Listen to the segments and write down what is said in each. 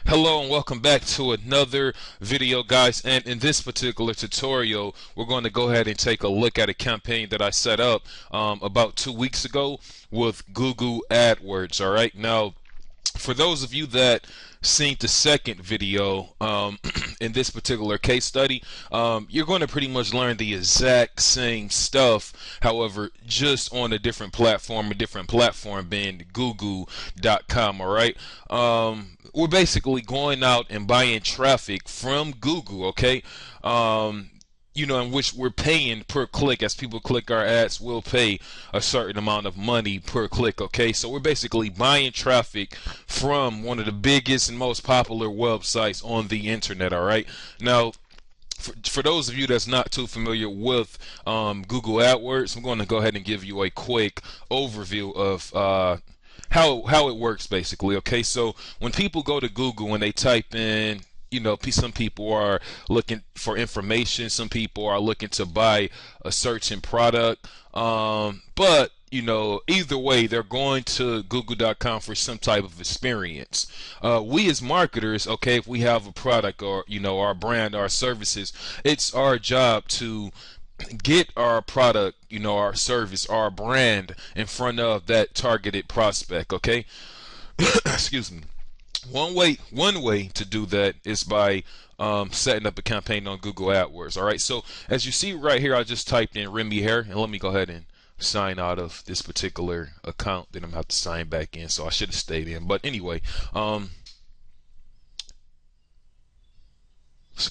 Hello and welcome back to another video, guys, and in this particular tutorial we're going to go ahead and take a look at a campaign that I set up about 2 weeks ago with Google AdWords. All right, now for those of you that seen the second video in this particular case study, you're going to pretty much learn the exact same stuff, however just on a different platform being google.com. all right, we're basically going out and buying traffic from Google, okay, in which we're paying per click. As people click our ads, we'll pay a certain amount of money per click, okay? So we're basically buying traffic from one of the biggest and most popular websites on the internet, all right? Now, for those of you that's not too familiar with Google AdWords, I'm going to go ahead and give you a quick overview of how it works, basically, okay? So when people go to Google and they type in, some people are looking for information, some people are looking to buy a certain product, but either way, they're going to google.com for some type of experience. We as marketers, okay, if we have a product or our brand, our services, it's our job to get our product, our service, our brand in front of that targeted prospect, okay? Excuse me. One way to do that is by setting up a campaign on Google AdWords. All right. So as you see right here, I just typed in Remy Hair, and let me go ahead and sign out of this particular account. Then I'm gonna have to sign back in. So I should have stayed in. But anyway, let's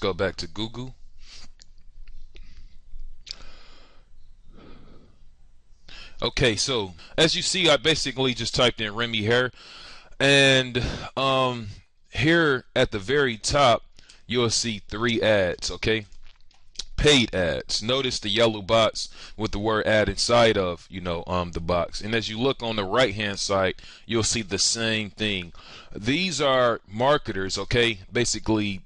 go back to Google. Okay. So as you see, I basically just typed in Remy Hair. And here at the very top, you'll see 3 ads, okay? Paid ads. Notice the yellow box with the word ad inside of, the box. And as you look on the right-hand side, you'll see the same thing. These are marketers, okay? Basically,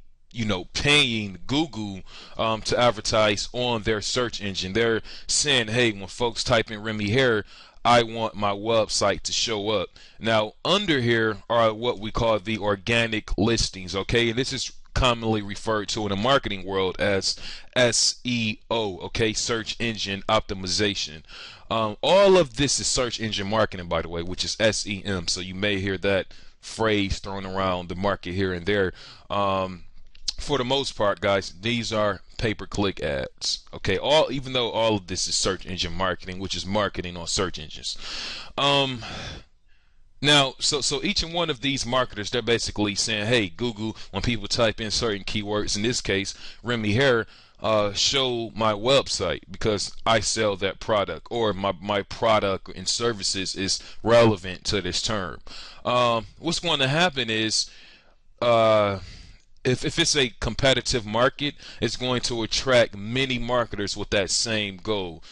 paying Google to advertise on their search engine. They're saying, hey, when folks type in Remy Hair, I want my website to show up. Now, under here are what we call the organic listings, okay? And this is commonly referred to in the marketing world as SEO, okay? Search engine optimization. All of this is search engine marketing, by the way, which is SEM. So you may hear that phrase thrown around the market here and there. For the most part, guys, these are pay-per-click ads. Okay, even though all of this is search engine marketing, which is marketing on search engines. Now, so each and one of these marketers, they're basically saying, hey, Google, when people type in certain keywords, in this case, Remy Hair, show my website because I sell that product, or my product and services is relevant to this term. What's going to happen is, if it's a competitive market, it's going to attract many marketers with that same goal.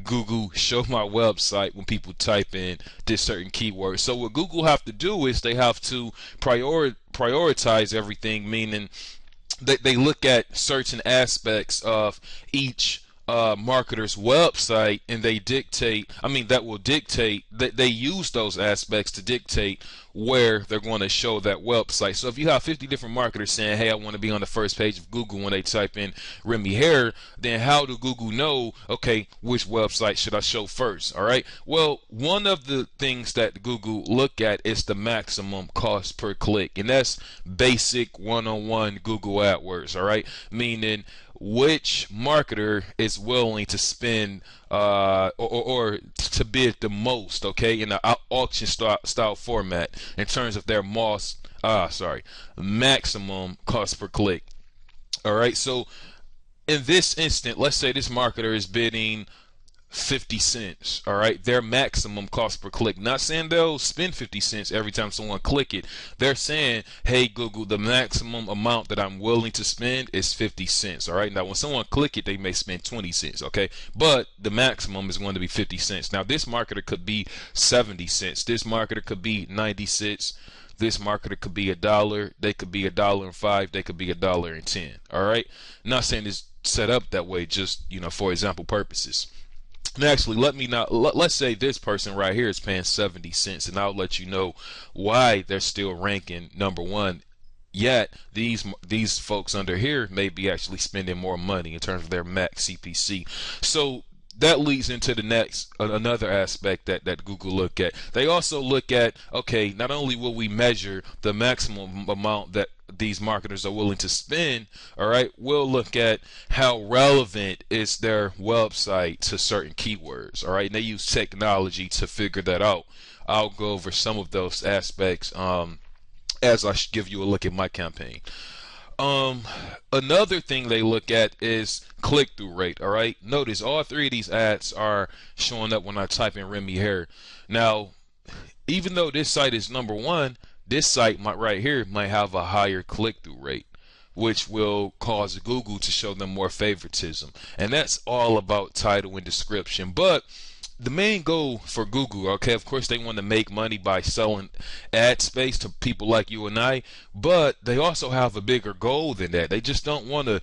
Google, show my website when people type in this certain keyword. So what Google have to do is they have to prioritize everything, meaning they look at certain aspects of each marketer's website, and they use those aspects to dictate where they're going to show that website. So if you have 50 different marketers saying, hey, I want to be on the first page of Google when they type in Remy Hair, then how do Google know, okay, which website should I show first? All right. Well, one of the things that Google look at is the maximum cost per click, and that's basic one-on-one Google AdWords. All right, meaning which marketer is willing to spend or to bid the most, okay, in the auction style format in terms of their maximum cost per click. All right, so in this instant, let's say this marketer is bidding 50 cents. All right, their maximum cost per click. Not saying they'll spend 50 cents every time someone click it. They're saying, hey Google, the maximum amount that I'm willing to spend is 50 cents. All right, now when someone click it, they may spend 20 cents, okay, but the maximum is going to be 50 cents. Now this marketer could be 70 cents, this marketer could be 90 cents, this marketer could be $1, they could be $1.05, they could be $1.10. All right, not saying it's set up that way, just for example purposes. And actually, let's say this person right here is paying 70 cents, and I'll let you know why they're still ranking number one Yet these folks under here may be actually spending more money in terms of their max CPC. So that leads into the next another aspect that Google look at. They also look at, okay, not only will we measure the maximum amount that these marketers are willing to spend, all right, we'll look at how relevant is their website to certain keywords, all right, and they use technology to figure that out. I'll go over some of those aspects as I give you a look at my campaign. Another thing they look at is click-through rate. All right, notice all three of these ads are showing up when I type in Remy Hair. Now, even though this site is number one, this site right here might have a higher click-through rate, which will cause Google to show them more favoritism. And that's all about title and description. But the main goal for Google, okay, of course they want to make money by selling ad space to people like you and I, but they also have a bigger goal than that. They just don't want to,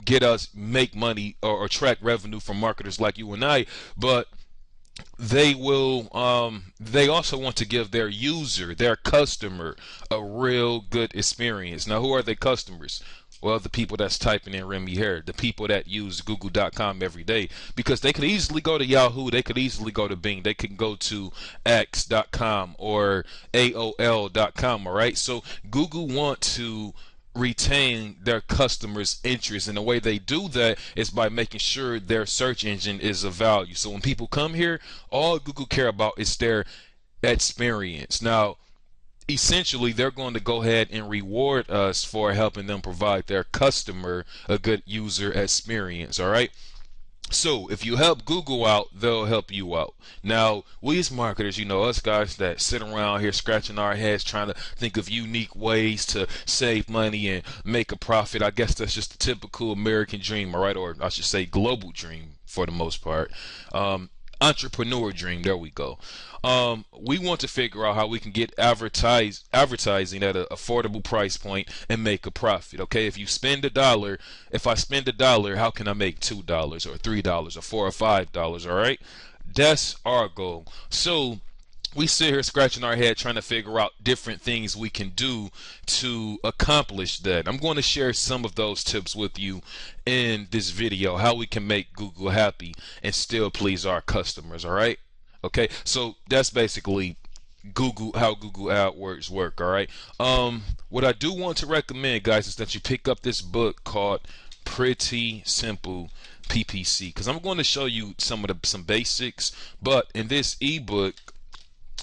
get us make money or attract revenue from marketers like you and I, but they will they also want to give their user, their customer, a real good experience. Now, who are their customers? Well, the people that's typing in Remy Hair, the people that use google.com every day, because they could easily go to Yahoo, they could easily go to Bing, they can go to x.com or aol.com, all right? So Google want to retain their customers' interest, and the way they do that is by making sure their search engine is of value. So when people come here, all Google care about is their experience. Now, essentially, they're going to go ahead and reward us for helping them provide their customer a good user experience. All right. So if you help Google out, they'll help you out. Now, we as marketers, us guys that sit around here scratching our heads trying to think of unique ways to save money and make a profit, I guess that's just the typical American dream, all right? Or I should say global dream for the most part. Entrepreneur dream, there we go. We want to figure out how we can get advertising at an affordable price point and make a profit. Okay, if I spend $1, how can I make $2 or $3 or $4 or $5? All right, that's our goal. So we sit here scratching our head trying to figure out different things we can do to accomplish that. I'm going to share some of those tips with you in this video, how we can make Google happy and still please our customers. All right. Okay, so that's basically how Google AdWords work. All right. What I do want to recommend, guys, is that you pick up this book called Pretty Simple PPC, because I'm going to show you some basics. But in this ebook,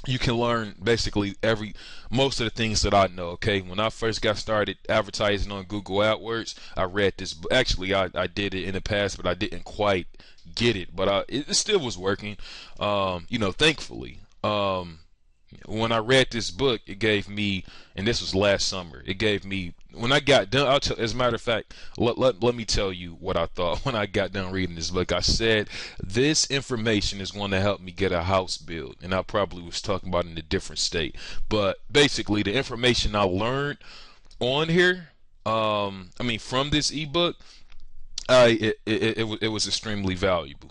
you can learn basically most of the things that I know. Okay, when I first got started advertising on Google AdWords, I read this. Actually, I did it in the past, but I didn't quite get it. But it still was working. Thankfully. When I read this book, it gave me, and this was last summer, it gave me, when I got done, as a matter of fact, let me tell you what I thought when I got done reading this book. I said, this information is going to help me get a house built. And I probably was talking about it in a different state. But basically, the information I learned on here, from this ebook, it was extremely valuable,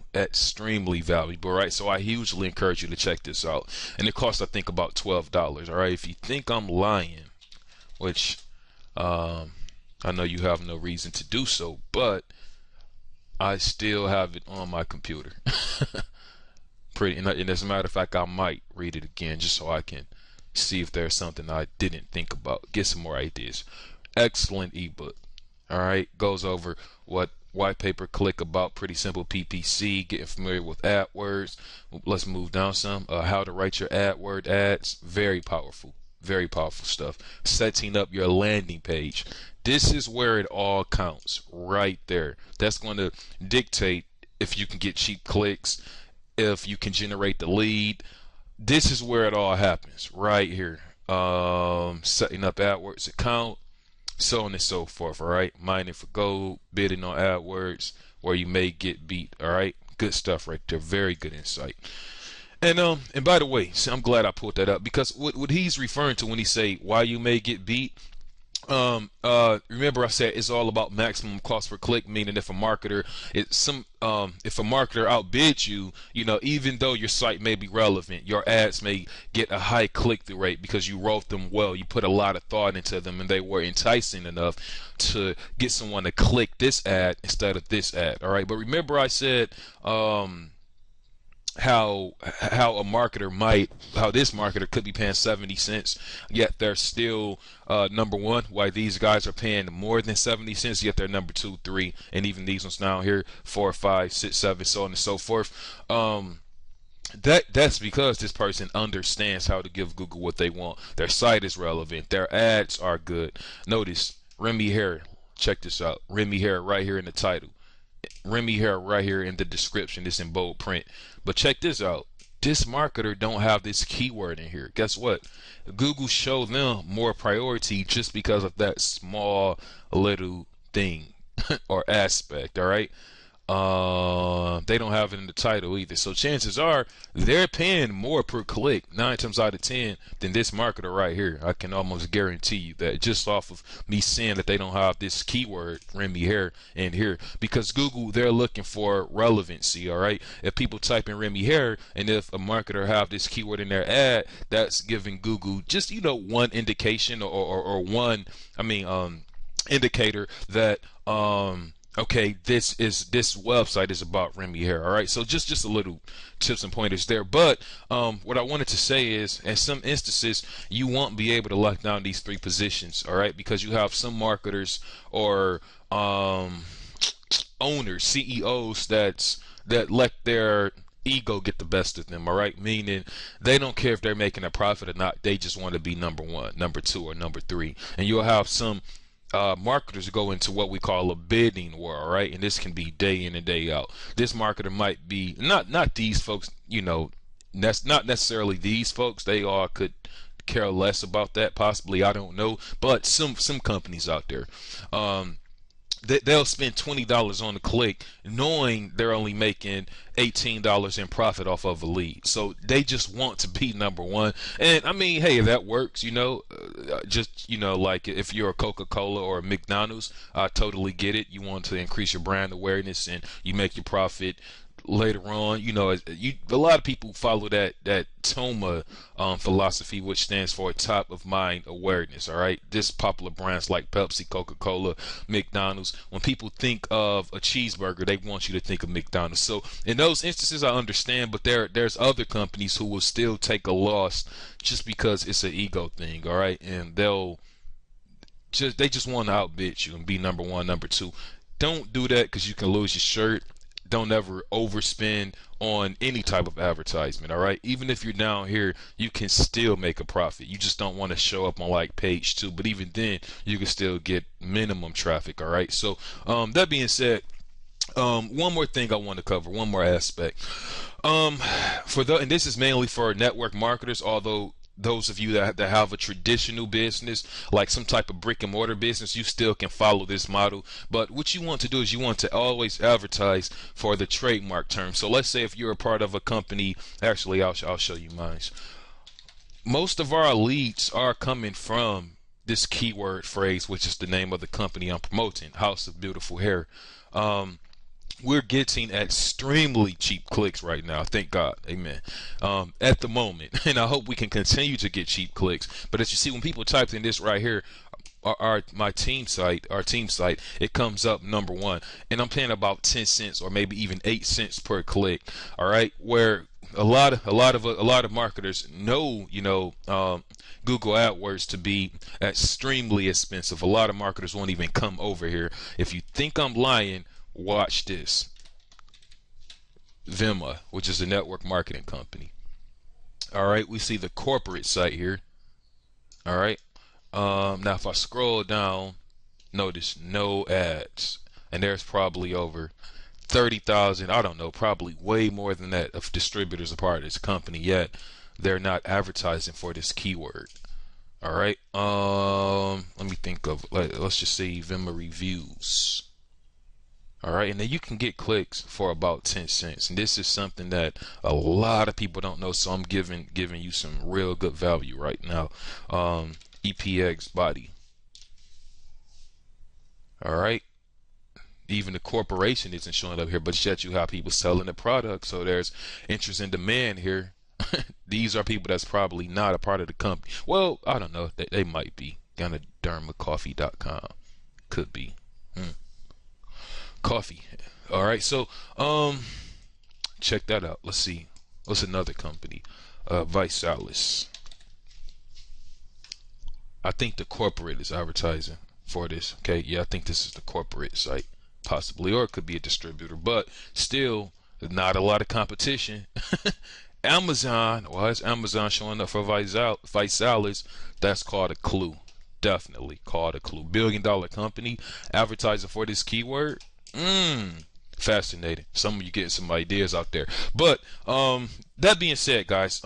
right? So I hugely encourage you to check this out, and it costs, I think, about $12. All right, if you think I'm lying, which I know you have no reason to do so, but I still have it on my computer. And as a matter of fact, I might read it again just so I can see if there's something I didn't think about, get some more ideas. Excellent ebook. All right, goes over what white paper click about Pretty Simple PPC, getting familiar with AdWords. Let's move down some. How to write your AdWord ads. Very powerful stuff. Setting up your landing page. This is where it all counts, right there. That's going to dictate if you can get cheap clicks, if you can generate the lead. This is where it all happens, right here. Setting up AdWords account, so on and so forth. All right, mining for gold, bidding on AdWords, where you may get beat. All right, good stuff right there. Very good insight. And by the way, I'm glad I pulled that up, because what he's referring to when he say why you may get beat, Remember I said it's all about maximum cost per click, meaning if a marketer if a marketer outbids you, even though your site may be relevant, your ads may get a high click-through rate because you wrote them well, you put a lot of thought into them, and they were enticing enough to get someone to click this ad instead of this ad. All right, but remember I said how this marketer could be paying 70 cents, yet they're still number one, why these guys are paying more than 70 cents, yet they're number 2, 3, and even these ones down here 4, 5, 6, 7, so on and so forth. That's because this person understands how to give Google what they want. Their site is relevant, their ads are good. Notice Remy Hair, check this out. Remy Hair right here in the title, Remy Hair right here in the description. It's in bold print. But check this out. This marketer don't have this keyword in here. Guess what? Google showed them more priority just because of that small little thing or aspect. All right. They don't have it in the title either. So chances are they're paying more per click 9 times out of 10 than this marketer right here. I can almost guarantee you that, just off of me seeing that they don't have this keyword Remy Hair in here, because Google, they're looking for relevancy. All right. If people type in Remy Hair and if a marketer have this keyword in their ad, that's giving Google just, one indication or one, indicator that, okay, this website is about Remy Hair. All right, so just a little tips and pointers there. But what I wanted to say is, in some instances, you won't be able to lock down these 3 positions. All right, because you have some marketers or owners, CEOs that let their ego get the best of them. All right, meaning they don't care if they're making a profit or not. They just want to be number 1, number 2, or number 3. And you'll have some marketers go into what we call a bidding war, right? And this can be day in and day out. This marketer might be not these folks, that's not necessarily these folks. They all could care less about that, possibly, I don't know. But some companies out there, they'll spend $20 on a click knowing they're only making $18 in profit off of a lead. So they just want to be number 1. And I mean, hey, if that works, like if you're a Coca-Cola or a McDonald's, I totally get it. You want to increase your brand awareness and you make your profit later on. A lot of people follow that TOMA philosophy, which stands for top of mind awareness. All right, this popular brands like Pepsi, Coca-Cola, McDonald's, when people think of a cheeseburger, they want you to think of McDonald's. So in those instances, I understand, but there's other companies who will still take a loss just because it's an ego thing. All right, and they just want to outbid you and be number 1, number 2. Don't do that, because you can lose your shirt. Don't ever overspend on any type of advertisement. All right, even if you're down here, you can still make a profit. You just don't want to show up on like page 2, but even then you can still get minimum traffic. All right, so that being said, one more thing I want to cover, one more aspect, and this is mainly for network marketers, although those of you that have a traditional business, like some type of brick and mortar business, you still can follow this model. But what you want to do is you want to always advertise for the trademark term. So let's say if you're a part of a company, actually I'll show you mine. Most of our leads are coming from this keyword phrase, which is the name of the company I'm promoting, House of Beautiful Hair. We're getting extremely cheap clicks right now, thank God, amen, at the moment, and I hope we can continue to get cheap clicks. But as you see, when people type in this right here, our team site, it comes up number 1, and I'm paying about 10 cents or maybe even 8 cents per click. All right, where a lot of marketers know, Google AdWords to be extremely expensive. A lot of marketers won't even come over here. If you think I'm lying, watch this. Vimma, which is a network marketing company. All right, we see the corporate site here. All right, now if I scroll down, notice no ads, and there's probably over 30,000, I don't know, probably way more than that, of distributors a part of this company, yet they're not advertising for this keyword. All right, let me think of, let's just say Vimma reviews. All right, and then you can get clicks for about 10 cents, and this is something that a lot of people don't know, so I'm giving you some real good value right now. EPX body. All right. Even the corporation isn't showing up here, but yet you have people selling the product. So there's interest and demand here. These are people that's probably not a part of the company. Well, I don't know. They might be. Ganadermacoffee.com. Could be. Coffee. All right. So, check that out. Let's see. What's another company? Visalis. I think the corporate is advertising for this. Okay. Yeah, I think this is the corporate site. Possibly. Or it could be a distributor. But still, not a lot of competition. Amazon, why is Amazon showing up for Visalis? That's called a clue. Definitely called a clue. $1 billion company advertising for this keyword. Fascinating. Some of you getting some ideas out there. But that being said, guys,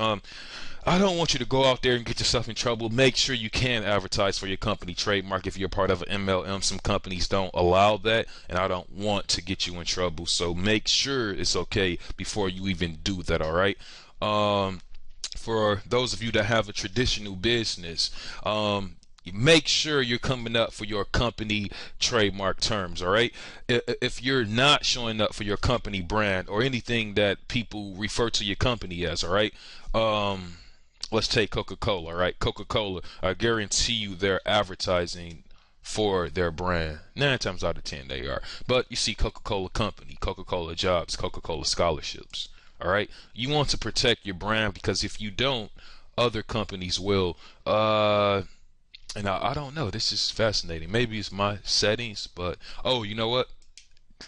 I don't want you to go out there and get yourself in trouble. Make sure you can advertise for your company trademark if you're part of an MLM. Some companies don't allow that, and I don't want to get you in trouble. So make sure it's okay before you even do that, all right? For those of you that have a traditional business, make sure you're coming up for your company trademark terms, all right? If you're not showing up for your company brand or anything that people refer to your company as, all right? Let's take Coca-Cola, all right? Coca-Cola, I guarantee you they're advertising for their brand. 9 times out of 10 they are. But you see Coca-Cola Company, Coca-Cola Jobs, Coca-Cola Scholarships, all right? You want to protect your brand, because if you don't, other companies will. And I don't know. This is fascinating. Maybe it's my settings, but oh, you know what?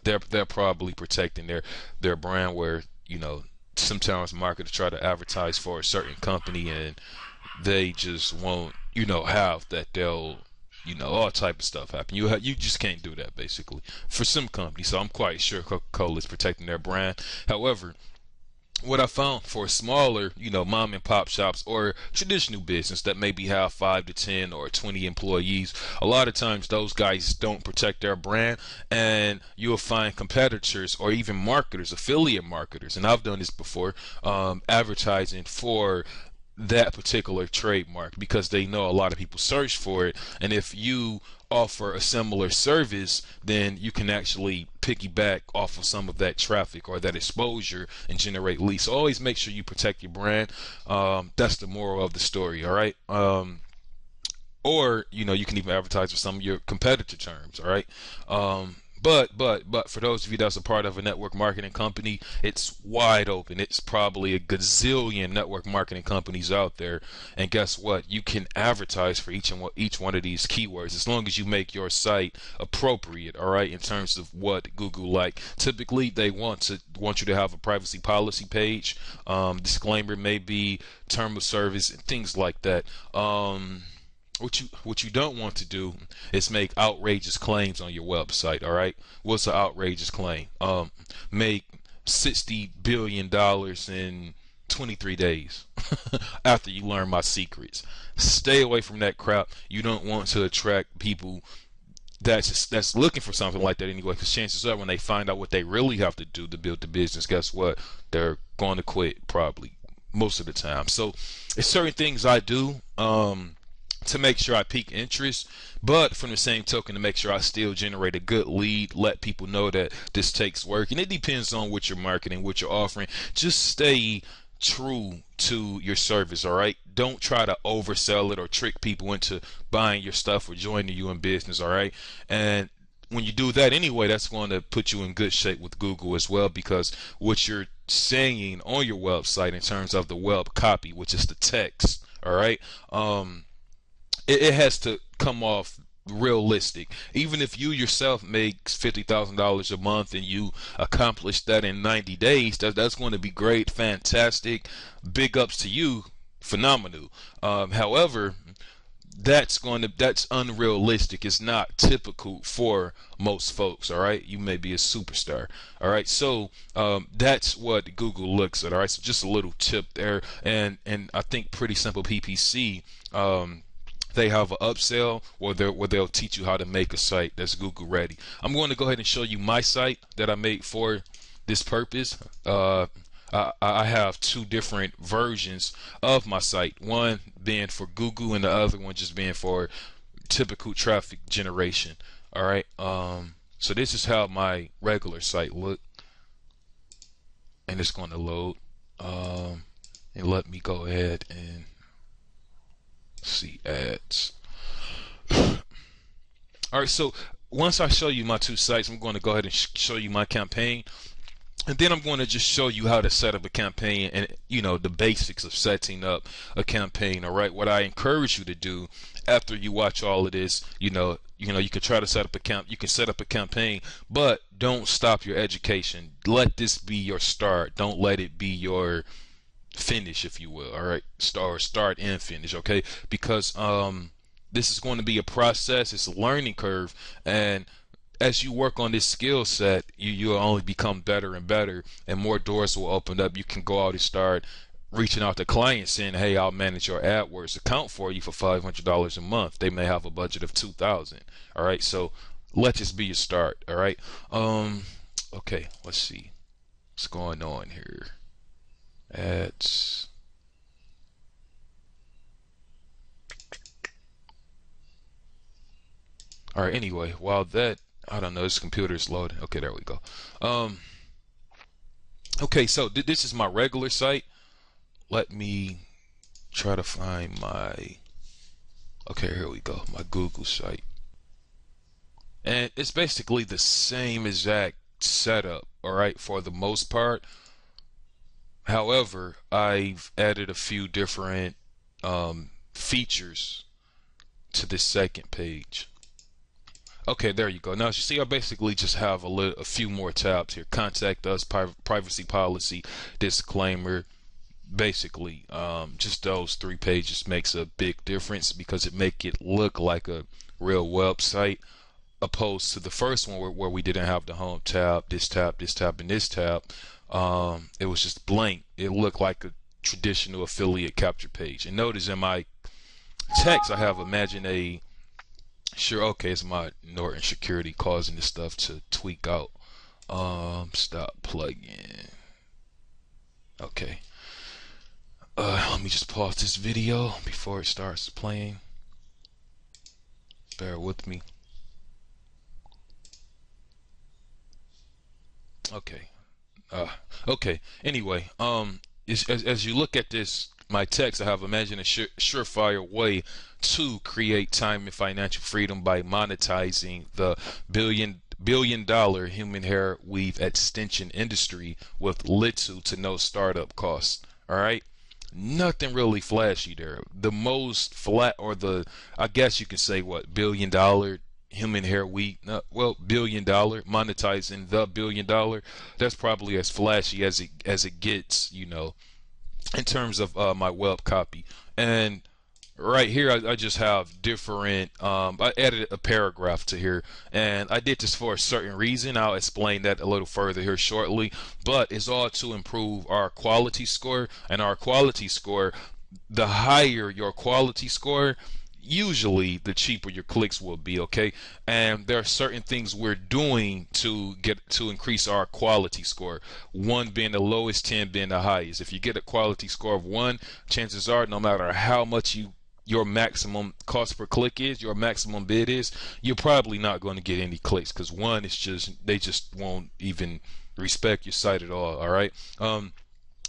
They're probably protecting their brand, where sometimes marketers try to advertise for a certain company and they just won't have that. They'll all type of stuff happen. You just can't do that basically for some companies. So I'm quite sure Coca-Cola is protecting their brand. However, what I found for smaller, mom and pop shops or traditional business that maybe have 5 to 10 or 20 employees, a lot of times those guys don't protect their brand, and you'll find competitors or even marketers, affiliate marketers, and I've done this before, advertising for that particular trademark because they know a lot of people search for it, and if you offer a similar service, then you can actually piggyback off of some of that traffic or that exposure and generate leads. So always make sure you protect your brand. That's the moral of the story, all right? Or you can even advertise with some of your competitor terms, all right? But for those of you that's a part of a network marketing company, it's wide open. It's probably a gazillion network marketing companies out there, and guess what? You can advertise for each one of these keywords as long as you make your site appropriate, all right, in terms of what Google like. Typically, they want you to have a privacy policy page, disclaimer, maybe term of service, and things like that. What you don't want to do is make outrageous claims on your website, all right? What's an outrageous claim? Make $60 billion in 23 days after you learn my secrets. Stay away from that crap. You don't want to attract people that's looking for something like that anyway, because chances are when they find out what they really have to do to build the business, guess what? They're going to quit probably most of the time. So it's certain things I do to make sure I pique interest, but from the same token, to make sure I still generate a good lead, let people know that this takes work. And it depends on what you're marketing, what you're offering. Just stay true to your service, all right? Don't try to oversell it or trick people into buying your stuff or joining you in business, all right? And when you do that anyway, that's going to put you in good shape with Google as well, because what you're saying on your website in terms of the web copy, which is the text, all right? It has to come off realistic. Even if you yourself makes $50,000 a month and you accomplish that in 90 days, that's going to be great, fantastic, big ups to you, phenomenal. However, that's unrealistic. It's not typical for most folks, all right? You may be a superstar, all right? So that's what Google looks at, all right? So just a little tip there, and I think pretty simple PPC. They have an upsell where they'll teach you how to make a site that's Google ready. I'm going to go ahead and show you my site that I made for this purpose. I have 2 different versions of my site, one being for Google and the other one just being for typical traffic generation. All right. So this is how my regular site look, and it's going to load. And let me go ahead and see ads. All right. So once I show you my two sites, I'm going to go ahead and show you my campaign. And then I'm going to just show you how to set up a campaign and, you know, the basics of setting up a campaign. All right. What I encourage you to do after you watch all of this, you can try to set up you can set up a campaign, but don't stop your education. Let this be your start. Don't let it be your finish, if you will. All right. Start and finish. Okay. Because, this is going to be a process. It's a learning curve. And as you work on this skill set, you'll only become better and better, and more doors will open up. You can go out and start reaching out to clients saying, hey, I'll manage your AdWords account for you for $500 a month. They may have a budget of $2,000. All right. So let this be your start. All right. Okay. Let's see what's going on here. Ads. All right. Anyway, while that, I don't know, this computer is loading. Okay, there we go. Okay, so this is my regular site. Let me try to find my, okay, here we go, my Google site. And it's basically the same exact setup, all right, for the most part. However, I've added a few different features to this second page. Okay, there you go. Now, as you see, I basically just have a few more tabs here. Contact us, privacy policy, disclaimer. Basically, just those 3 pages makes a big difference because it make it look like a real website, opposed to the first one where we didn't have the home tab, this tab, this tab, and this tab. It was just blank. It looked like a traditional affiliate capture page. And notice in my text, I have imagine a. Sure, okay, it's my Norton security causing this stuff to tweak out. Stop plugin. Okay. Let me just pause this video before it starts playing. Bear with me. Okay. Okay. Anyway, as you look at this, my text, I have imagined a surefire way to create time and financial freedom by monetizing the billion-dollar human hair weave extension industry with little to no startup costs. All right. Nothing really flashy there. The most flat, or I guess you could say, what, billion-dollar human hair weave, well, billion-dollar, monetizing the billion-dollar, that's probably as flashy as it gets, you know, in terms of my web copy. And right here, I just have different, I added a paragraph to here, and I did this for a certain reason. I'll explain that a little further here shortly, but it's all to improve our quality score. And our quality score, the higher your quality score, usually the cheaper your clicks will be. Okay. And there are certain things we're doing to increase our quality score, 1 being the lowest, 10 being the highest. If you get a quality score of 1, chances are, no matter how much your maximum cost per click is, your maximum bid is, you're probably not going to get any clicks, because 1 is just, they just won't even respect your site at all. All right.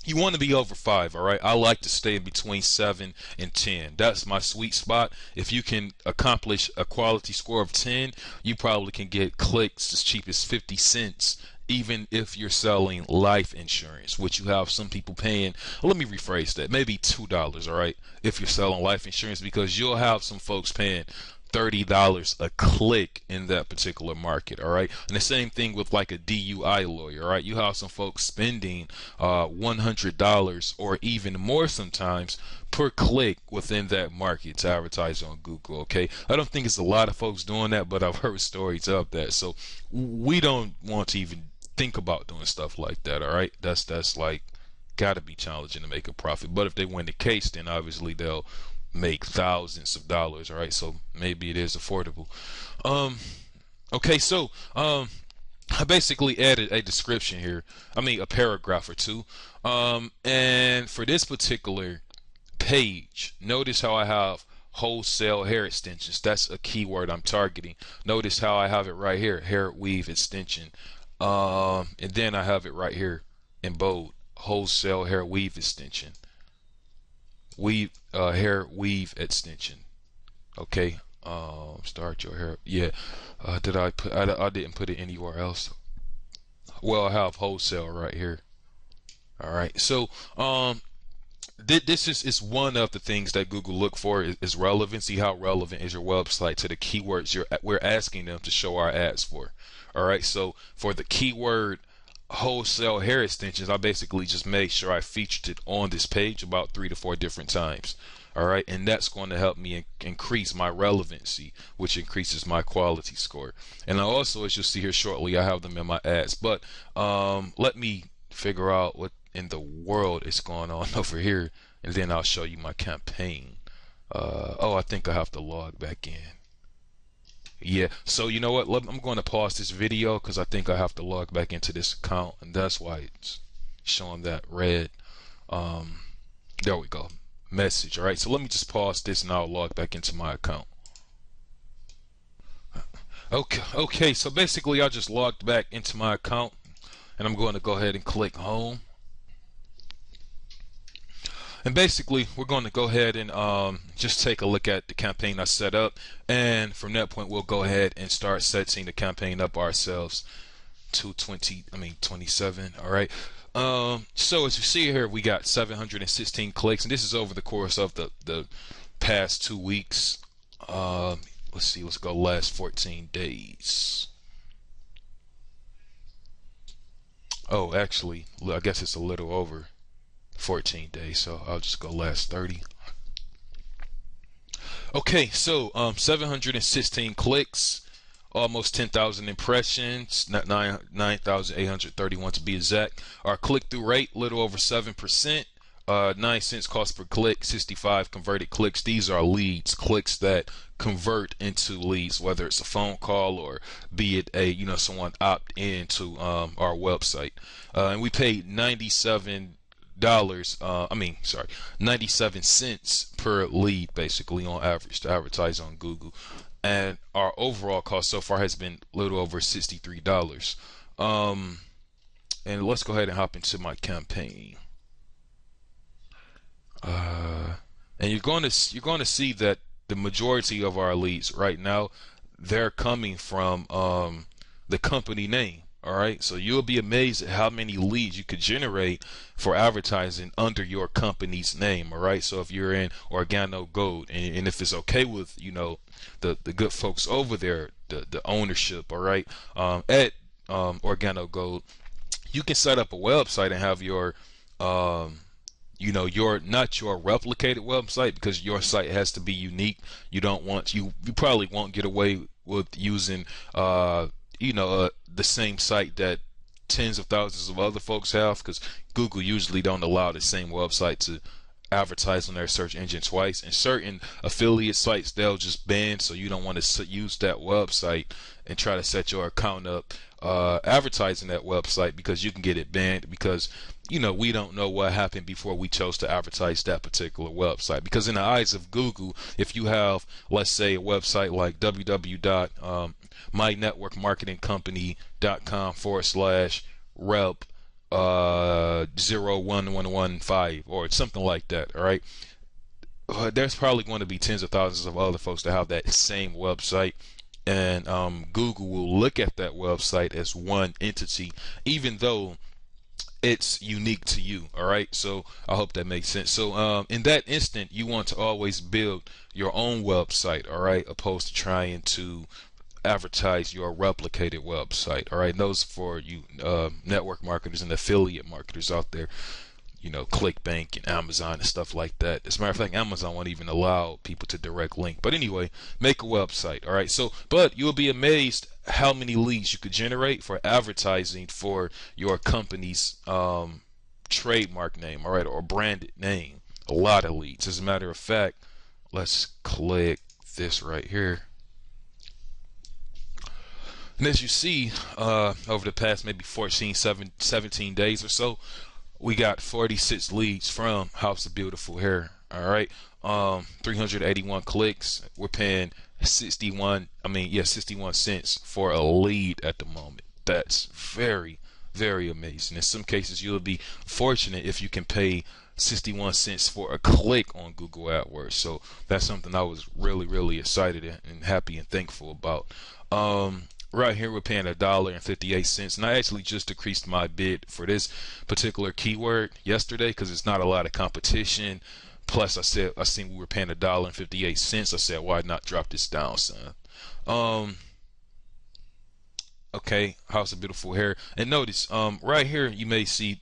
You want to be over 5, all right? I like to stay in between 7 and 10. That's my sweet spot. If you can accomplish a quality score of 10, you probably can get clicks as cheap as 50 cents, even if you're selling life insurance, which you have some people paying. Let me rephrase that. Maybe $2, all right, if you're selling life insurance, because you'll have some folks paying $30 a click in that particular market. All right. And the same thing with like a DUI lawyer. All right. You have some folks spending $100 or even more sometimes per click within that market to advertise on Google. Okay. I don't think it's a lot of folks doing that, but I've heard stories of that. So we don't want to even think about doing stuff like that. All right. That's like got to be challenging to make a profit. But if they win the case, then obviously they'll make thousands of dollars. All right, so maybe it is affordable. Okay, so I basically added a description here, I mean a paragraph or two, and for this particular page, notice how I have wholesale hair extensions. That's a keyword I'm targeting. Notice how I have it right here, hair weave extension. And then I have it right here in bold, wholesale hair weave extension. Hair weave extension. Okay. Start your hair. Yeah. Did I put? I didn't put it anywhere else. Well, I have wholesale right here. All right. So, this is one of the things that Google look for is relevancy. How relevant is your website to the keywords we're asking them to show our ads for? All right. So for the keyword wholesale hair extensions, I basically just made sure I featured it on this page about 3 to 4 different times. All right, and that's going to help me increase my relevancy, which increases my quality score. And I also, as you'll see here shortly, I have them in my ads. But let me figure out what in the world is going on over here, and then I'll show you my campaign. Oh, I think I have to log back in. Yeah, so you know what? I'm going to pause this video because I think I have to log back into this account, and that's why it's showing that red. There we go. Message. All right, so let me just pause this and I'll log back into my account. Okay, so basically I just logged back into my account, and I'm going to go ahead and click home. And basically, we're going to go ahead and just take a look at the campaign I set up, and from that point, we'll go ahead and start setting the campaign up ourselves to 27. All right. So as you see here, we got 716 clicks, and this is over the course of the past 2 weeks. Let's see, let's go last 14 days. Oh, actually, I guess it's a little over 14 days, so I'll just go last 30. Okay, so 716 clicks, almost 10,000 impressions, 9,831 to be exact. Our click-through rate, little over 7%. 9 cents cost per click, 65 converted clicks. These are leads, clicks that convert into leads, whether it's a phone call or be it a someone opt in to our website. And we paid $97. 97 cents per lead, basically on average, to advertise on Google. And our overall cost so far has been a little over $63. And let's go ahead and hop into my campaign. And you're going to see that the majority of our leads right now, they're coming from the company name. All right, so you'll be amazed at how many leads you could generate for advertising under your company's name. All right, so if you're in Organo Gold, and if it's okay with the good folks over there, the ownership, all right, at Organo Gold, you can set up a website and have your not your replicated website, because your site has to be unique. You probably won't get away with using the same site that tens of thousands of other folks have, because Google usually don't allow the same website to advertise on their search engine twice, and certain affiliate sites they'll just ban, so you don't want to use that website and try to set your account up advertising that website, because you can get it banned, because we don't know what happened before we chose to advertise that particular website. Because in the eyes of Google, if you have, let's say, a website like www.mynetworkmarketingcompany.com/rep 01115 or something like that, all right, there's probably going to be tens of thousands of other folks that have that same website, and Google will look at that website as one entity, even though it's unique to you. All right, so I hope that makes sense. So in that instant, you want to always build your own website, all right, opposed to trying to advertise your replicated website. All right, and those for you network marketers and affiliate marketers out there, ClickBank and Amazon and stuff like that. As a matter of fact, Amazon won't even allow people to direct link. But anyway, make a website. All right, so but you'll be amazed how many leads you could generate for advertising for your company's trademark name, all right, or branded name. A lot of leads. As a matter of fact, let's click this right here. And as you see, over the past maybe 17 days or so, we got 46 leads from House of Beautiful Hair. All right, 381 clicks. We're paying 61 cents for a lead at the moment. That's very, very amazing. In some cases, you'll be fortunate if you can pay 61 cents for a click on Google AdWords. So that's something I was really, really excited and happy and thankful about. Right here we're paying $1.58, and I actually just decreased my bid for this particular keyword yesterday because it's not a lot of competition. Plus, I seen we were paying $1.58. I said, why not drop this down, son? Okay, House of Beautiful Hair, and notice, right here you may see,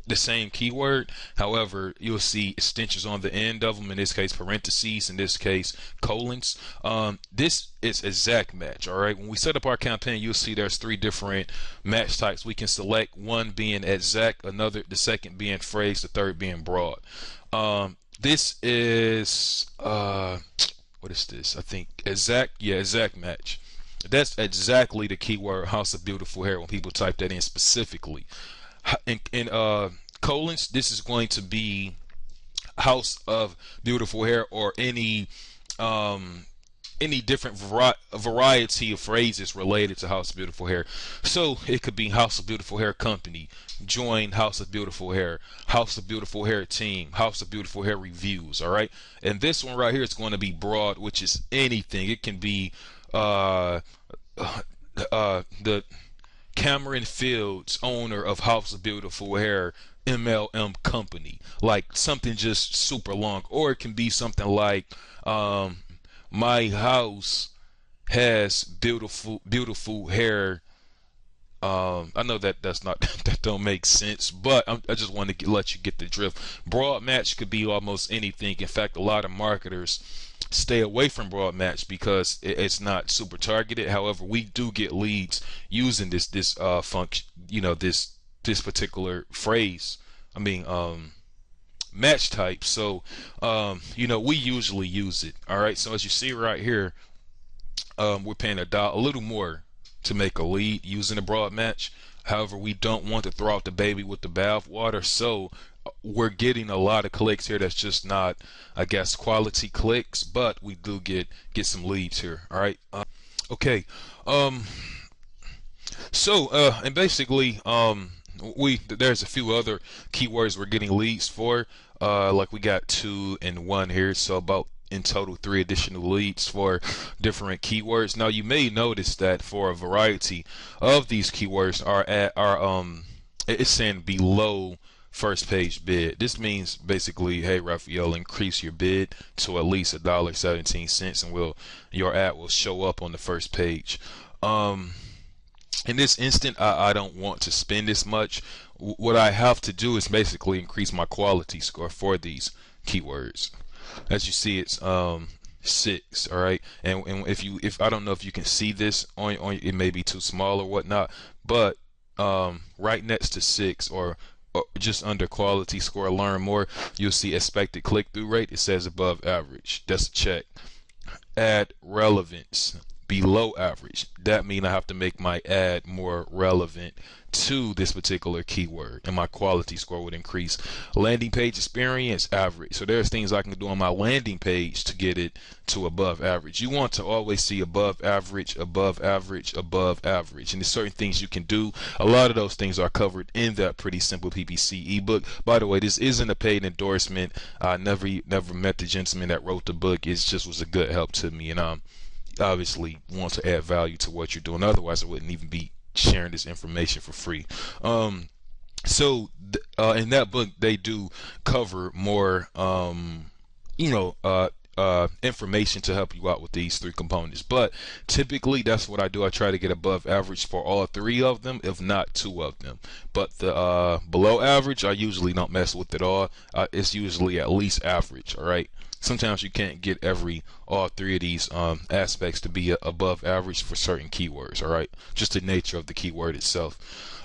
the same keyword. However, you'll see extensions on the end of them. In this case, parentheses. In this case, colons. This is exact match. All right. When we set up our campaign, you'll see there's 3 different match types. We can select one being exact, the second being phrase, the third being broad. This is what is this? I think exact. Yeah, exact match. That's exactly the keyword House of Beautiful Hair when people type that in specifically. In colons, this is going to be House of Beautiful Hair, or any different variety of phrases related to House of Beautiful Hair. So it could be House of Beautiful Hair Company, join House of Beautiful Hair, House of Beautiful Hair Team, House of Beautiful Hair Reviews. All right, and this one right here is going to be broad, which is anything. It can be the Cameron Fields, owner of House of Beautiful Hair MLM company, like something just super long. Or it can be something like my house has beautiful hair. I know that's not that don't make sense, but I just want to let you get the drift. Broad match could be almost anything. In fact, a lot of marketers stay away from broad match because it's not super targeted. However, we do get leads using this function, this particular phrase. Match type. So we usually use it. All right. So as you see right here, we're paying a little more to make a lead using a broad match. However, we don't want to throw out the baby with the bathwater, so we're getting a lot of clicks here. That's just not, I guess, quality clicks, but we do get some leads here. All right. Okay. And basically, there's a few other keywords we're getting leads for. Like we got 2 and 1 here, so about in total 3 additional leads for different keywords. Now you may notice that for a variety of these keywords it's saying below first page bid. This means basically, hey Raphael, increase your bid to at least $1.17, and your ad will show up on the first page. In this instant, I don't want to spend this much. What I have to do is basically increase my quality score for these keywords. As you see, it's 6. All right, and if I don't know if you can see this on it, may be too small or whatnot, but right next to 6 or just under quality score, learn more, you'll see expected click-through rate. It says above average. That's a check. Ad relevance, below average. That means I have to make my ad more relevant to this particular keyword, and my quality score would increase. Landing page experience, average. So there's things I can do on my landing page to get it to above average. You want to always see above average, above average, above average, and there's certain things you can do. A lot of those things are covered in that pretty simple PPC ebook. By the way, this isn't a paid endorsement. I never met the gentleman that wrote the book. It just was a good help to me, and obviously want to add value to what you're doing. Otherwise, I wouldn't even be sharing this information for free. So in that book, they do cover more, information to help you out with these 3 components. But typically, that's what I do. I try to get above average for all 3 of them, if not 2 of them. But the below average, I usually don't mess with at all. It's usually at least average. All right. Sometimes you can't get all 3 of these aspects to be above average for certain keywords. All right, just the nature of the keyword itself.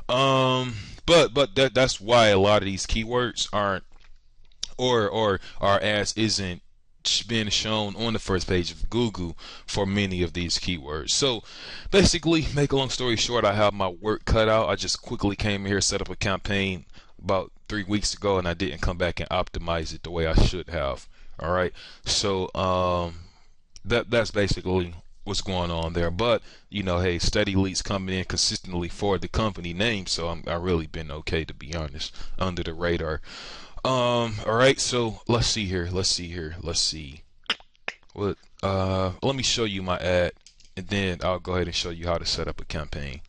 But that's why a lot of these keywords aren't, or our ads isn't being shown on the first page of Google for many of these keywords. So basically, make a long story short, I have my work cut out. I just quickly came here, set up a campaign about 3 weeks ago, and I didn't come back and optimize it the way I should have. All right, so that's basically what's going on there. But you know, hey, steady leads coming in consistently for the company name, so I really been okay, to be honest, under the radar. All right, so let's see here. Let's see. What? Let me show you my ad, and then I'll go ahead and show you how to set up a campaign.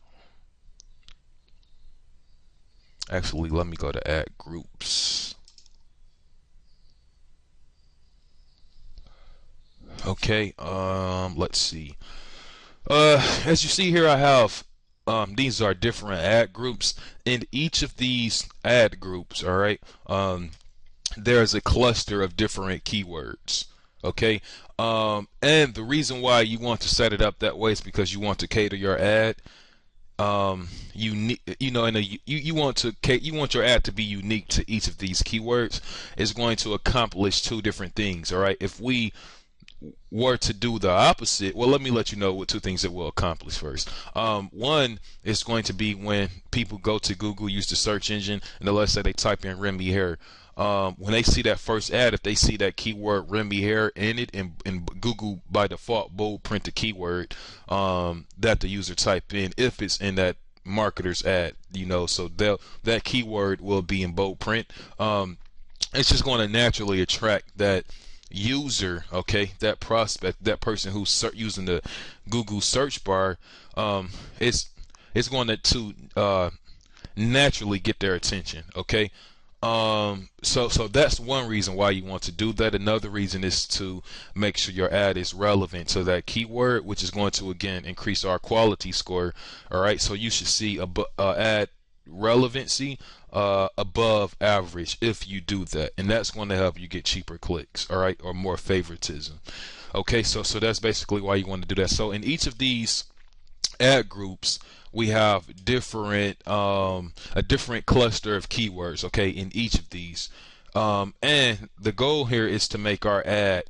Actually, let me go to ad groups. Okay, let's see. As you see here, I have these are different ad groups. In each of these ad groups, all right, there's a cluster of different keywords. Okay, and the reason why you want to set it up that way is because you want to cater your ad. You know, you want your ad to be unique to each of these keywords. It's going to accomplish two different things. All right, if we were to do the opposite, well, let me let you know what two things it will accomplish first. One is going to be when people go to Google, use the search engine, and let's say they type in Remy hair. When they see that first ad, if they see that keyword Remy hair in it, and Google by default bold print the keyword that the user type in, if it's in that marketer's ad, you know, so that keyword will be in bold print. It's just going to naturally attract that user, okay, that prospect, that person who's using the Google search bar. It's going to naturally get their attention, okay. So that's one reason why you want to do that. Another reason is to make sure your ad is relevant to that keyword, which is going to again increase our quality score. All right, so you should see ad relevancy above average if you do that, and that's going to help you get cheaper clicks, all right, or more favoritism. Okay, so that's basically why you want to do that. So in each of these ad groups, we have different a different cluster of keywords, okay, in each of these, and the goal here is to make our ad,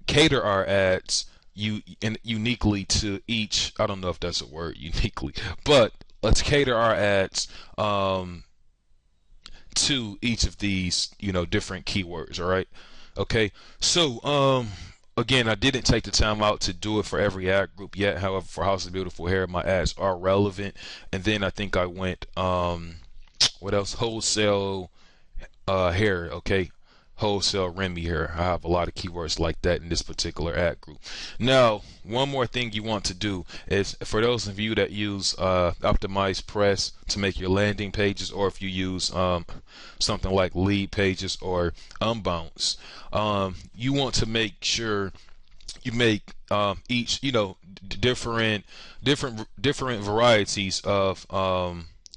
cater our ads uniquely to each. I don't know if that's a word, uniquely, but let's cater our ads to each of these, you know, different keywords. All right, okay. So again, I didn't take the time out to do it for every ad group yet. However, for House of Beautiful Hair, my ads are relevant. And then I think I went what else? Wholesale hair, okay. Wholesale Remy hair. I have a lot of keywords like that in this particular ad group. Now, one more thing you want to do is, for those of you that use Optimized Press to make your landing pages, or if you use something like Lead Pages or Unbounce, you want to make sure you make each, you know, different varieties of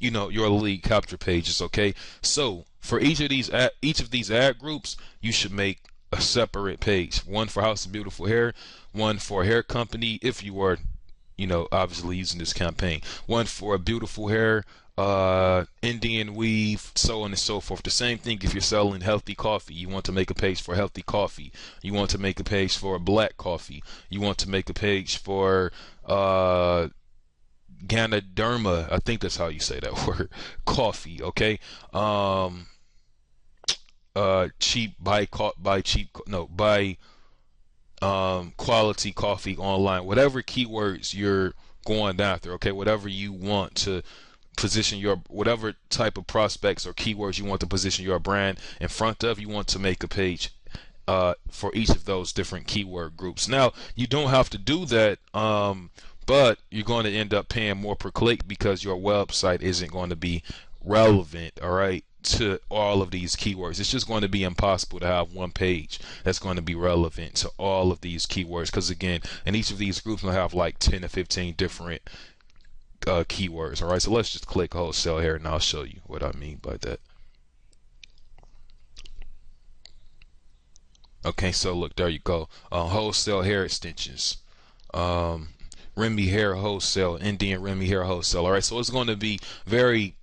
you know, your lead capture pages. Okay, so for each of these ad groups, you should make a separate page, one for House of Beautiful Hair, one for a hair company if you are, you know, obviously using this campaign, one for a beautiful hair, Indian weave, so on and so forth. The same thing if you're selling healthy coffee. You want to make a page for healthy coffee. You want to make a page for black coffee. You want to make a page for Ganoderma, I think that's how you say that word, coffee. Okay, cheap buy quality coffee online, whatever keywords you're going after, okay, whatever you want to position your, whatever type of prospects or keywords you want to position your brand in front of, you want to make a page for each of those different keyword groups. Now, you don't have to do that, but you're going to end up paying more per click because your website isn't going to be relevant, all right, to all of these keywords. It's just going to be impossible to have one page that's going to be relevant to all of these keywords, because again, in each of these groups will have like 10 to 15 different keywords. All right, so let's just click wholesale hair and I'll show you what I mean by that. Okay, so look, there you go. Wholesale hair extensions, Remy hair wholesale, Indian Remy hair wholesale. All right, so it's going to be very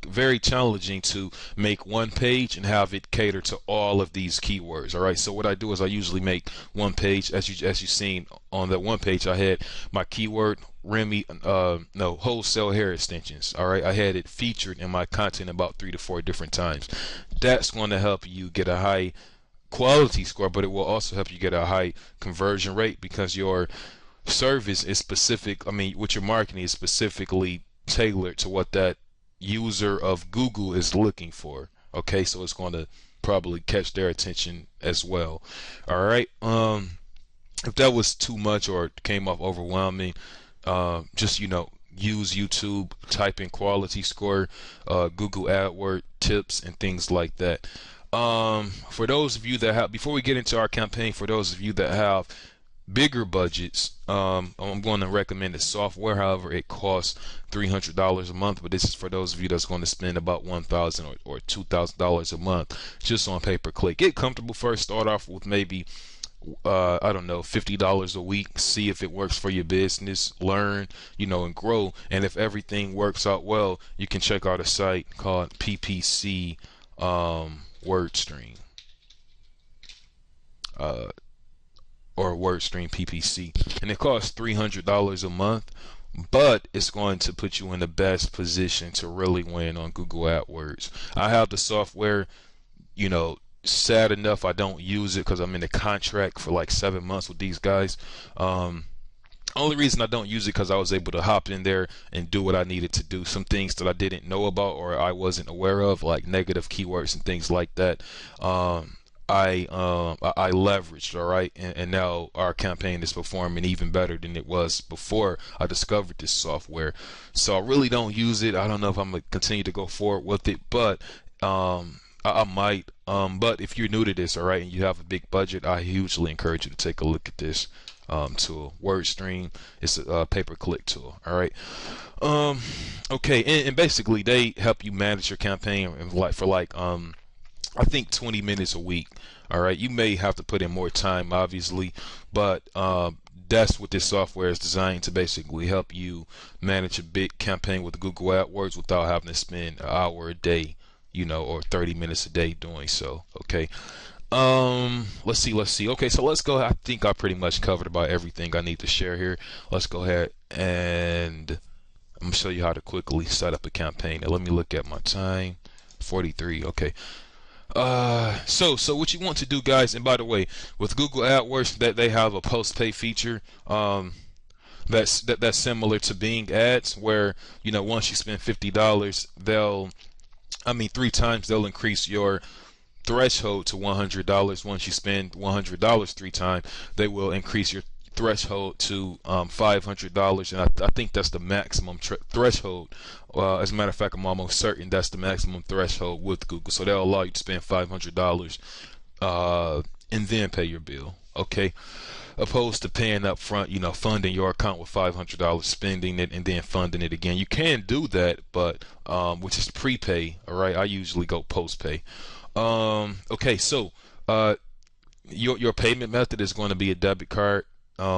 very challenging to make one page and have it cater to all of these keywords. All right, so what I do is I usually make one page, as you seen on that one page. I had my keyword Remy, no, wholesale hair extensions. All right, I had it featured in my content about 3 to 4 different times. That's going to help you get a high quality score, but it will also help you get a high conversion rate because your service is specific. I mean, what your marketing is specifically tailored to what that user of Google is looking for. Okay, so it's going to probably catch their attention as well. All right. If that was too much or came off overwhelming, just use YouTube, type in quality score, Google AdWords tips, and things like that. For those of you that have, before we get into our campaign, for those of you that have bigger budgets, I'm going to recommend the software. However, it costs $300 a month, but this is for those of you that's going to spend about $1,000 or $2,000 a month just on pay-per-click. Get comfortable first. Start off with maybe I don't know, $50 a week. See if it works for your business. Learn, and grow. And if everything works out well, you can check out a site called PPC WordStream. Or WordStream PPC, and it costs $300 a month, but it's going to put you in the best position to really win on Google AdWords. I have the software, sad enough I don't use it because I'm in a contract for like 7 months with these guys. Only reason I don't use it because I was able to hop in there and do what I needed to do. Some things that I didn't know about or I wasn't aware of, like negative keywords and things like that. I leveraged, all right, and now our campaign is performing even better than it was before I discovered this software. So I really don't use it. I don't know if I'm gonna continue to go forward with it, but I might. But if you're new to this, all right, and you have a big budget, I hugely encourage you to take a look at this tool, WordStream. It's a pay-per-click tool, all right. Okay, and basically they help you manage your campaign for I think 20 minutes a week. All right, you may have to put in more time, obviously, but that's what this software is designed to basically help you manage a big campaign with Google AdWords without having to spend an hour a day, or 30 minutes a day doing so. Okay. Let's see. Okay, so let's go. I think I pretty much covered about everything I need to share here. Let's go ahead and I'm gonna show you how to quickly set up a campaign. Now let me look at my time. 43. Okay. So what you want to do, guys, and by the way, with Google AdWords, that they have a post-pay feature that's similar to Bing ads, where once you spend $50, 3 times they'll increase your threshold to $100. Once you spend $100 3 times, they will increase your threshold to $500, and I think that's the maximum threshold. As a matter of fact, I'm almost certain that's the maximum threshold with Google. So they'll allow you to spend $500 and then pay your bill. Okay, opposed to paying up front, funding your account with $500, spending it, and then funding it again. You can do that, but which is prepay. All right, I usually go post-pay. Okay, so your payment method is going to be a debit card.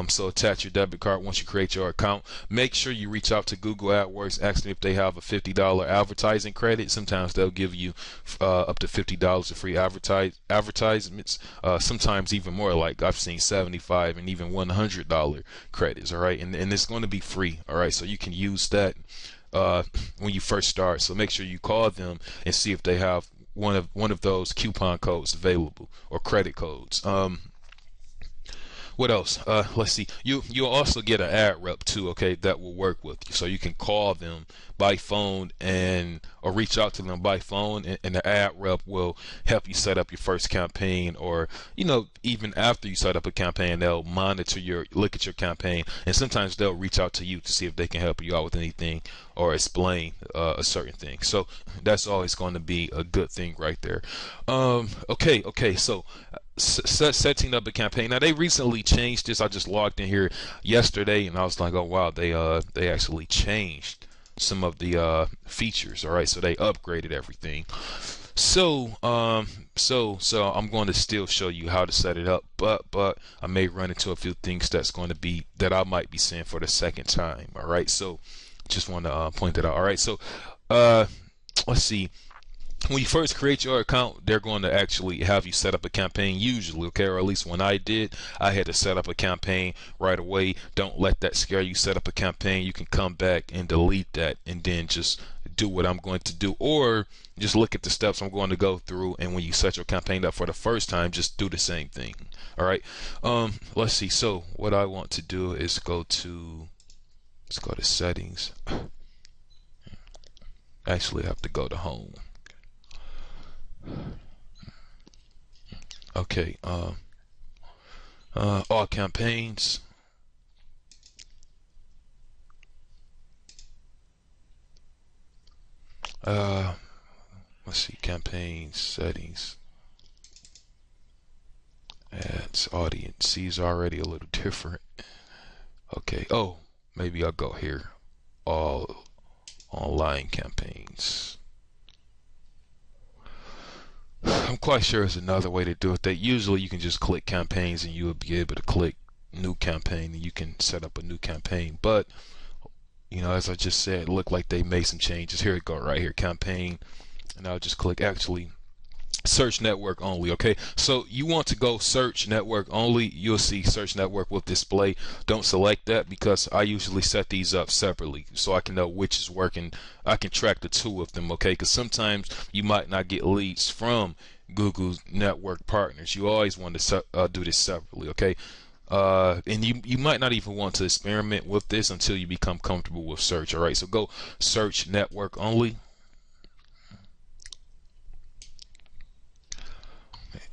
So attach your debit card once you create your account. Make sure you reach out to Google AdWords, ask them if they have a $50 advertising credit. Sometimes they'll give you up to $50 of free advertisements. Sometimes even more, like I've seen $75 and even $100 credits. All right, and it's going to be free. All right, so you can use that when you first start. So make sure you call them and see if they have one of those coupon codes available or credit codes. What else? Let's see. You'll also get an ad rep too. Okay, that will work with you. So you can call them by phone or reach out to them by phone, and the ad rep will help you set up your first campaign, or even after you set up a campaign, they'll look at your campaign, and sometimes they'll reach out to you to see if they can help you out with anything or explain a certain thing. So that's always going to be a good thing right there. Okay. So setting up a campaign. Now they recently changed this. I just logged in here yesterday and I was like, oh wow, they actually changed some of the features. All right, so they upgraded everything. So I'm going to still show you how to set it up, but I may run into a few things that I might be seeing for the second time. All right, so just want to point that out. All right, so uh, let's see. When you first create your account, they're going to actually have you set up a campaign usually, okay? Or at least when I did, I had to set up a campaign right away. Don't let that scare you. Set up a campaign. You can come back and delete that and then just do what I'm going to do, or just look at the steps I'm going to go through, and when you set your campaign up for the first time, just do the same thing. All right. Let's see. So what I want to do is let's go to settings. Actually, I have to go to home. Okay, all campaigns. Let's see, campaign settings. Ads, audience. Sees already a little different. Okay, oh, maybe I'll go here. All online campaigns. I'm quite sure there's another way to do it. That usually you can just click campaigns and you will be able to click new campaign and you can set up a new campaign. But you know, as I just said, it looked like they made some changes. Here we go, right here, campaign, and I'll just click actually search network only. Okay, so you want to go search network only. You'll see search network will display. Don't select that because I usually set these up separately so I can know which is working. I can track the two of them, okay? Because sometimes you might not get leads from Google's network partners. You always want to do this separately, okay? And you might not even want to experiment with this until you become comfortable with search. All right, so go search network only.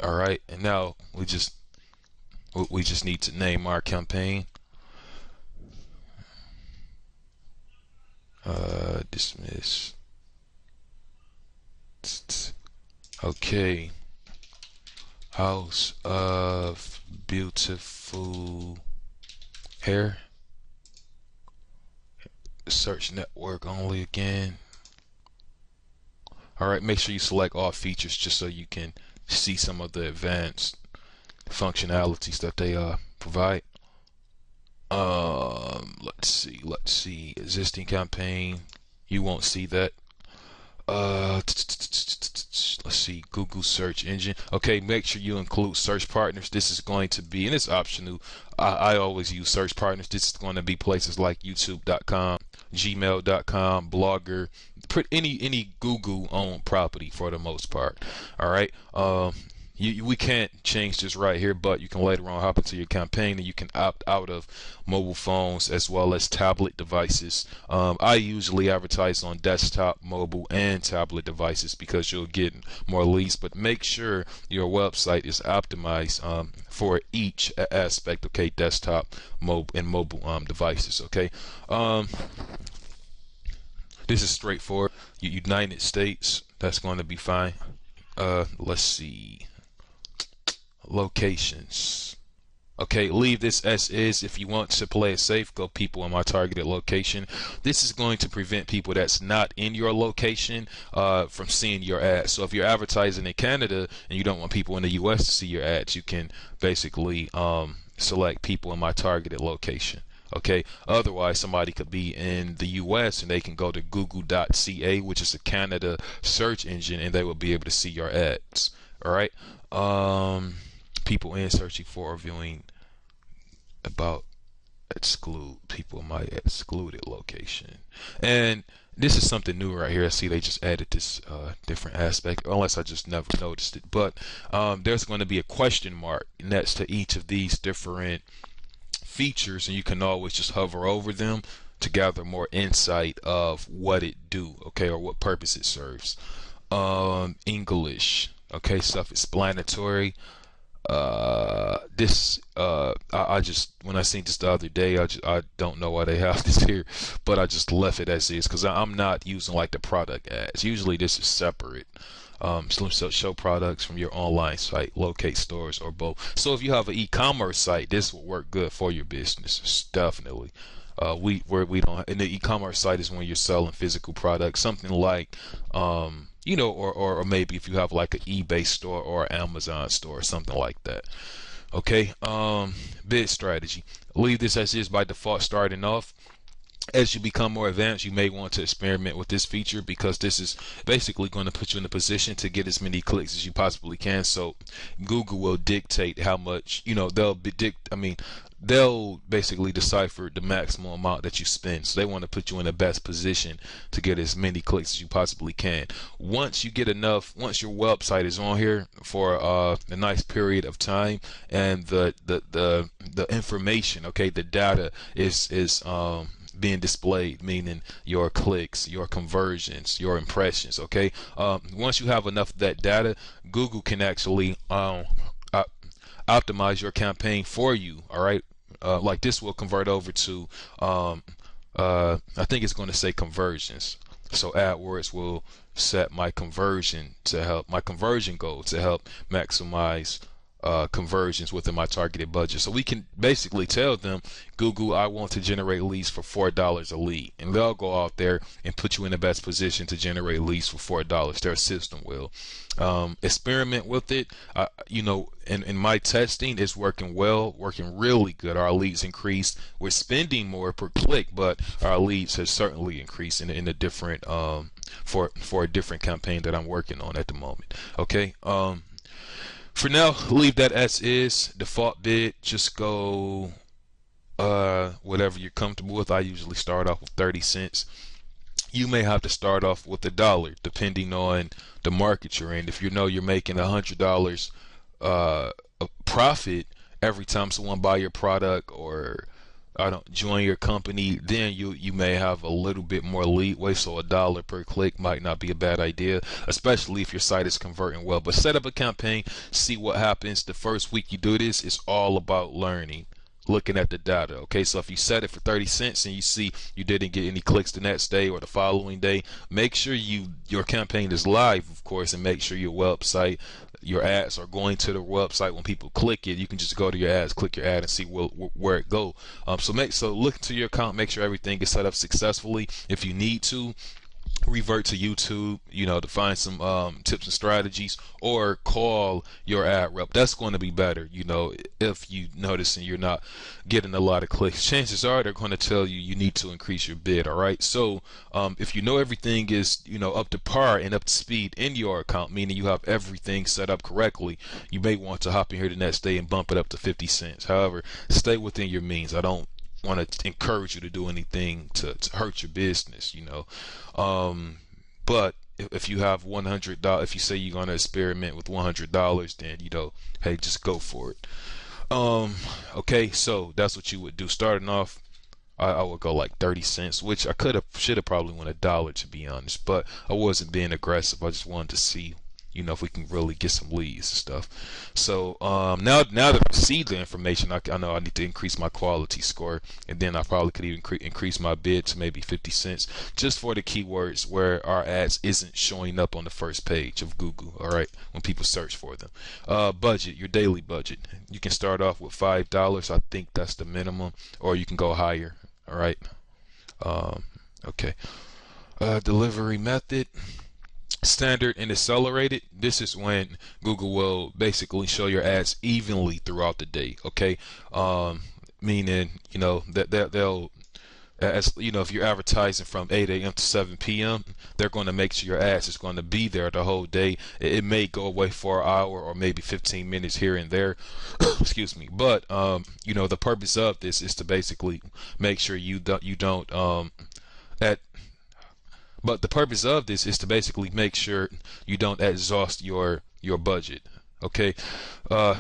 All right, and now we just need to name our campaign. Dismiss. Okay. House of Beautiful Hair. Search network only again. All right, make sure you select all features just so you can see some of the advanced functionalities that they provide. Let's see, existing campaign, you won't see that. Let's see, Google search engine. Okay, make sure you include search partners. This is going to be, and it's optional, I always use search partners. This is going to be places like youtube.com, gmail.com, Blogger, any Google owned property for the most part. All right. We can't change this right here, but you can later on hop into your campaign and you can opt out of mobile phones as well as tablet devices. I usually advertise on desktop, mobile, and tablet devices because you'll get more leads, but make sure your website is optimized for each aspect, okay? Desktop, mobile, and mobile devices, okay? This is straightforward. United States, that's going to be fine. Let's see. Locations. Okay, leave this as is. If you want to play it safe, go people in my targeted location. This is going to prevent people that's not in your location from seeing your ads. So if you're advertising in Canada and you don't want people in the US to see your ads, you can basically select people in my targeted location. Okay, otherwise somebody could be in the US and they can go to google.ca, which is a Canada search engine, and they will be able to see your ads. All right. People in searching for or viewing about exclude people in my excluded location. And this is something new right here. I see they just added this different aspect, unless I just never noticed it. But there's going to be a question mark next to each of these different features, and you can always just hover over them to gather more insight of what it do, okay, or what purpose it serves. English, okay, self-explanatory. This I just, when I seen this the other day, I don't know why they have this here, but I just left it as is because I'm not using like the product ads. Usually this is separate. So show products from your online site, locate stores, or both. So if you have an e-commerce site, this will work good for your business, definitely. We don't, and the e-commerce site is when you're selling physical products, something like you know, or maybe if you have like an eBay store or an Amazon store or something like that. Okay, bid strategy. Leave this as is by default starting off. As you become more advanced, you may want to experiment with this feature, because this is basically going to put you in a position to get as many clicks as you possibly can. So Google will dictate how much, they'll basically decipher the maximum amount that you spend. So they want to put you in the best position to get as many clicks as you possibly can. Once you get enough, once your website is on here for a nice period of time, and the information, okay, the data is being displayed, meaning your clicks, your conversions, your impressions, okay? Once you have enough of that data, Google can actually optimize your campaign for you, all right? Like this will convert over to, I think it's going to say conversions. So AdWords will set my conversion goal to help maximize conversions within my targeted budget. So we can basically tell them, Google, I want to generate leads for $4 a lead, and they'll go out there and put you in the best position to generate leads for $4. Their system will. Experiment with it. In my testing, it's working well, working really good. Our leads increased. We're spending more per click, but our leads has certainly increased in a different for a different campaign that I'm working on at the moment. Okay. For now, leave that as is. Default bid, just go whatever you're comfortable with. I usually start off with 30 cents. You may have to start off with $1, depending on the market you're in. If you know you're making $100 a profit every time someone buy your product, or join your company, then you may have a little bit more leeway. So $1 per click might not be a bad idea, especially if your site is converting well. But set up a campaign, see what happens. The first week you do this, it's all about learning, looking at the data. Okay, so if you set it for 30 cents and you see you didn't get any clicks the next day or the following day, make sure your campaign is live, of course, and make sure your website, your ads are going to the website. When people click it, you can just go to your ads, click your ad, and see where it go. So look into your account, make sure everything is set up successfully. If you need to, revert to YouTube, to find some tips and strategies, or call your ad rep. That's going to be better. If you notice and you're not getting a lot of clicks, chances are they're going to tell you need to increase your bid. All right. So if you know everything is up to par and up to speed in your account, meaning you have everything set up correctly, you may want to hop in here the next day and bump it up to 50 cents. However, stay within your means. I don't want to encourage you to do anything to hurt your business, but if you have $100, if you say you're going to experiment with $100, then hey, just go for it. Okay, so that's what you would do. Starting off, I would go like 30 cents, which I should have probably won $1, to be honest, but I wasn't being aggressive. I just wanted to see if we can really get some leads and stuff. So now that I see the information, I know I need to increase my quality score, and then I probably could even increase my bid to maybe 50 cents just for the keywords where our ads isn't showing up on the first page of Google. All right, when people search for them. Budget, your daily budget. You can start off with $5. I think that's the minimum, or you can go higher. All right. Okay. Delivery method. Standard and accelerated. This is when Google will basically show your ads evenly throughout the day. Okay, meaning that they'll, as if you're advertising from 8 a.m. to 7 p.m., they're going to make sure your ads is going to be there the whole day. It may go away for an hour or maybe 15 minutes here and there. Excuse me. But the purpose of this is to basically make sure But the purpose of this is to basically make sure you don't exhaust your budget. Okay, the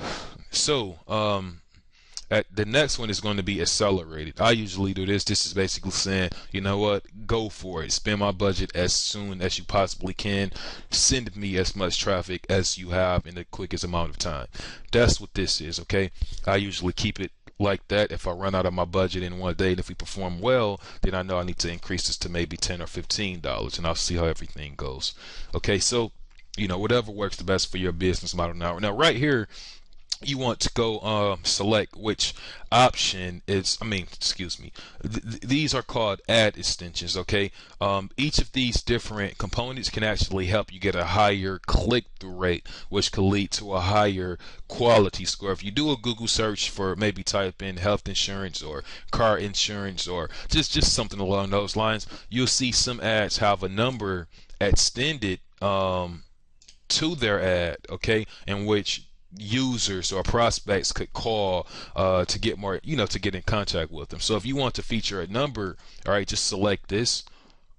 next one is going to be accelerated. I usually do this. This is basically saying, you know what, go for it. Spend my budget as soon as you possibly can. Send me as much traffic as you have in the quickest amount of time. That's what this is. Okay, I usually keep it like that. If I run out of my budget in one day, and if we perform well, then I know I need to increase this to maybe $10 or $15, and I'll see how everything goes. Okay, so whatever works the best for your business model. Now right here, you want to go select which option is, excuse me, these are called ad extensions. Okay, each of these different components can actually help you get a higher click-through rate, which could lead to a higher quality score. If you do a Google search for, maybe type in health insurance or car insurance or just something along those lines, you'll see some ads have a number extended to their ad, okay, in which users or prospects could call to get more, to get in contact with them. So if you want to feature a number, all right, just select this.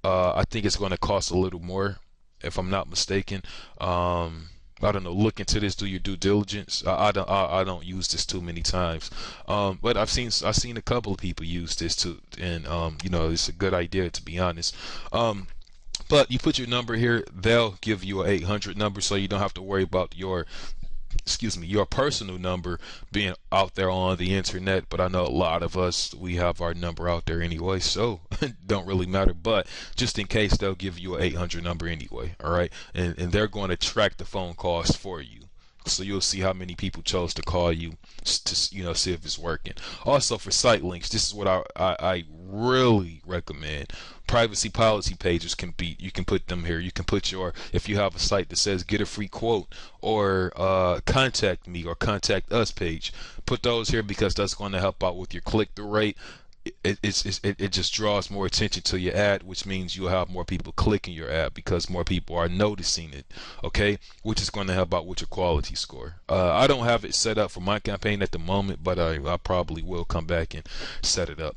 I think it's going to cost a little more, if I'm not mistaken. I don't know. Look into this. Do your due diligence. I don't use this too many times, but I've seen a couple of people use this too, and it's a good idea, to be honest. But you put your number here, they'll give you a 800 number, so you don't have to worry about your personal number being out there on the internet. But I know a lot of us, we have our number out there anyway, so it don't really matter. But just in case, they'll give you an 800 number anyway, all right? And they're going to track the phone calls for you. So you'll see how many people chose to call you to see if it's working. Also, for site links, this is what I really recommend. Privacy policy pages you can put them here. You can put if you have a site that says get a free quote or contact me or contact us page, put those here, because that's going to help out with your click-through rate. It just draws more attention to your ad, which means you'll have more people clicking your ad because more people are noticing it, okay, which is going to help out with your quality score. I don't have it set up for my campaign at the moment, but I probably will come back and set it up.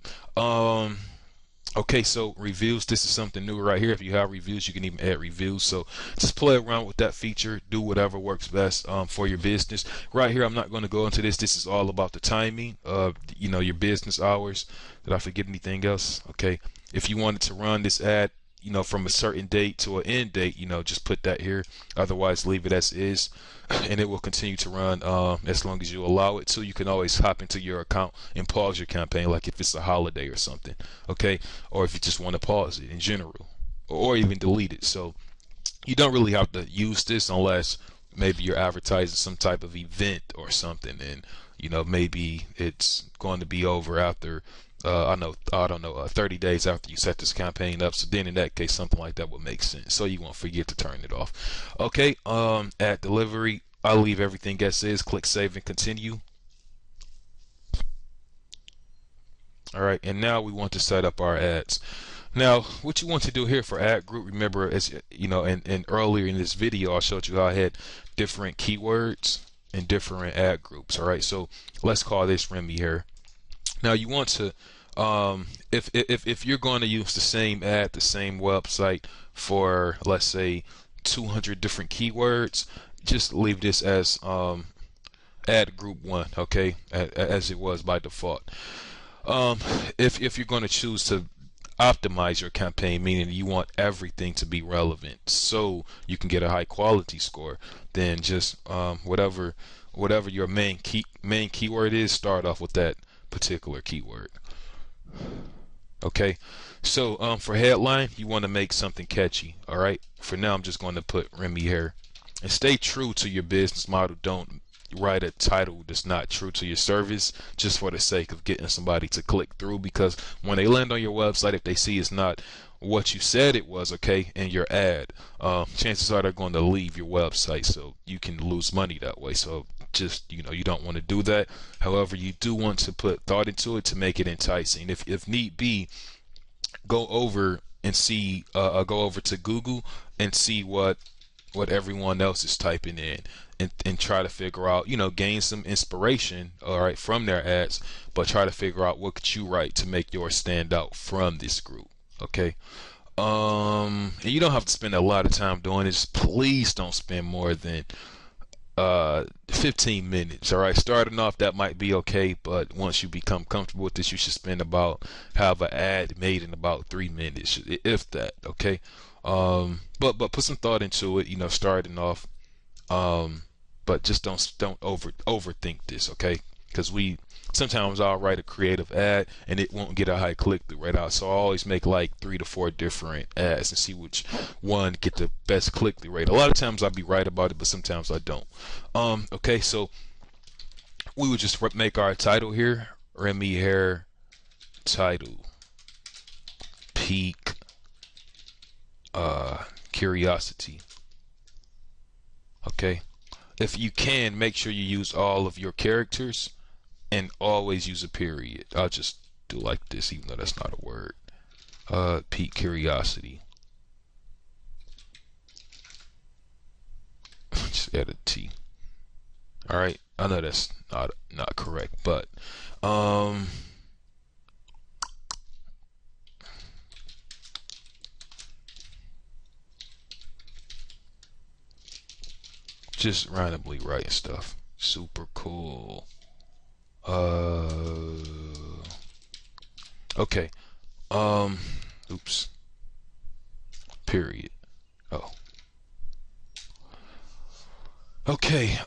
Okay, so reviews, this is something new right here. If you have reviews, you can even add reviews. So just play around with that feature. Do whatever works best for your business. Right here, I'm not going to go into this. This is all about the timing of your business hours. Did I forget anything else? Okay, if you wanted to run this ad from a certain date to an end date, just put that here. Otherwise, leave it as is, and it will continue to run as long as you allow it to. You can always hop into your account and pause your campaign, like if it's a holiday or something, okay? Or if you just want to pause it in general, or even delete it. So you don't really have to use this unless maybe you're advertising some type of event or something, and maybe it's going to be over after I don't know, 30 days after you set this campaign up. So then in that case, something like that would make sense. So you won't forget to turn it off. Okay, at delivery, I'll leave everything as is. Click save and continue. All right, and now we want to set up our ads. Now, what you want to do here for ad group, remember, as and earlier in this video, I showed you how I had different keywords and different ad groups. All right, so let's call this Remy here. Now you want to, if you're going to use the same ad, the same website for, let's say, 200 different keywords, just leave this as ad group 1, okay, as it was by default. If you're going to choose to optimize your campaign, meaning you want everything to be relevant so you can get a high quality score, then just whatever your main keyword is, start off with that particular keyword. Okay, so for headline, you want to make something catchy. All right, for now I'm just going to put Remy here, and stay true to your business model. Don't write a title that's not true to your service just for the sake of getting somebody to click through, because when they land on your website, if they see it's not what you said it was, okay, in your ad, chances are they're going to leave your website, so you can lose money that way. So just you don't want to do that. However, you do want to put thought into it to make it enticing. If need be, go over and see go over to Google and see what everyone else is typing in, and try to figure out, gain some inspiration, all right, from their ads, but try to figure out what could you write to make yours stand out from this group. Okay, and you don't have to spend a lot of time doing this. Please don't spend more than 15 minutes. All right, starting off, that might be okay, but once you become comfortable with this, you should have an ad made in about 3 minutes, if that. Okay, but put some thought into it, starting off, but just don't overthink this, okay? Because sometimes I'll write a creative ad and it won't get a high click-through right out. So I always make like 3 to 4 different ads and see which one get the best click-through rate. A lot of times I'll be right about it, but sometimes I don't. Okay, so we would just make our title here, Remy Hair title, peak curiosity. Okay, if you can, make sure you use all of your characters and always use a period. I'll just do like this, even though that's not a word. Peak curiosity. Just add a T. All right, I know that's not correct, but just randomly writing stuff. Super cool. Okay. Oops. Period. Oh. Okay.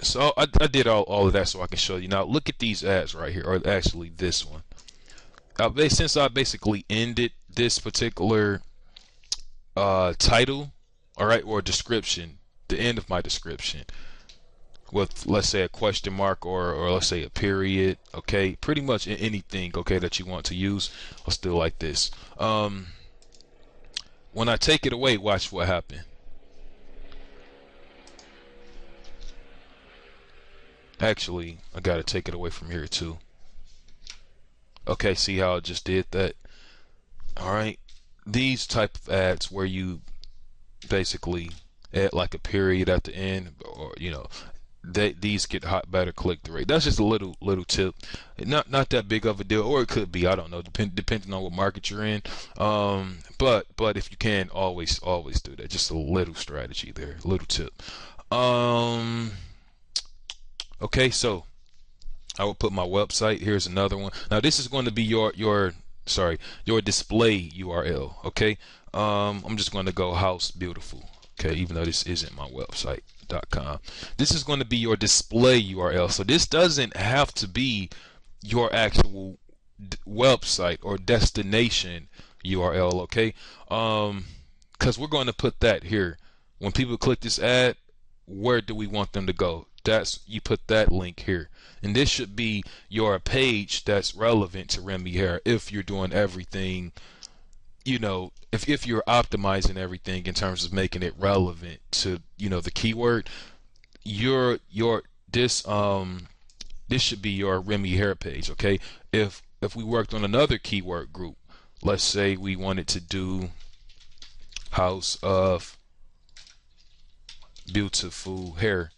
So I did all of that so I can show you. Now look at these ads right here, or actually this one. Since I basically ended this particular title, all right, or description, the end of my description, with, let's say, a question mark, or let's say a period. Okay, pretty much anything, okay, that you want to use. Let's do like this. When I take it away, watch what happened. Actually, I gotta take it away from here too. Okay, see how I just did that? All right, these type of ads where you basically add like a period at the end, or these get better click-through rate. That's just a little tip. Not that big of a deal, or it could be. I don't know, depending on what market you're in. But if you can, always do that. Just a little strategy there, a little tip. Okay, so I will put my website. Here's another one. Now this is going to be your display URL. Okay, I'm just going to go house beautiful. Okay, even though this isn't my website.com, this is going to be your display URL. So this doesn't have to be your actual website or destination URL. Okay, because we're going to put that here. When people click this ad, where do we want them to go? You put that link here, and this should be your page that's relevant to Remy Hair. If you're doing everything, if you're optimizing everything in terms of making it relevant to the keyword, this should be your Remy Hair page. Okay, if we worked on another keyword group, let's say we wanted to do house of beautiful hair,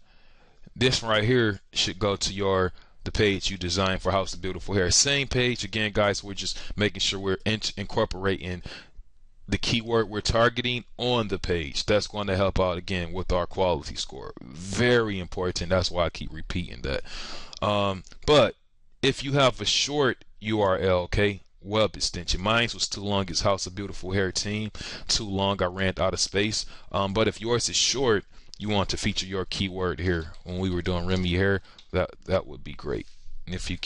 this right here should go to the page you designed for House of Beautiful Hair. Same page again, guys. We're just making sure we're incorporating the keyword we're targeting on the page. That's going to help out again with our quality score. Very important. That's why I keep repeating that. But if you have a short URL, okay, web extension. Mine was too long. It's House of Beautiful Hair Team. Too long. I ran out of space. But if yours is short, you want to feature your keyword here. When we were doing Remy Hair, that would be great. And if you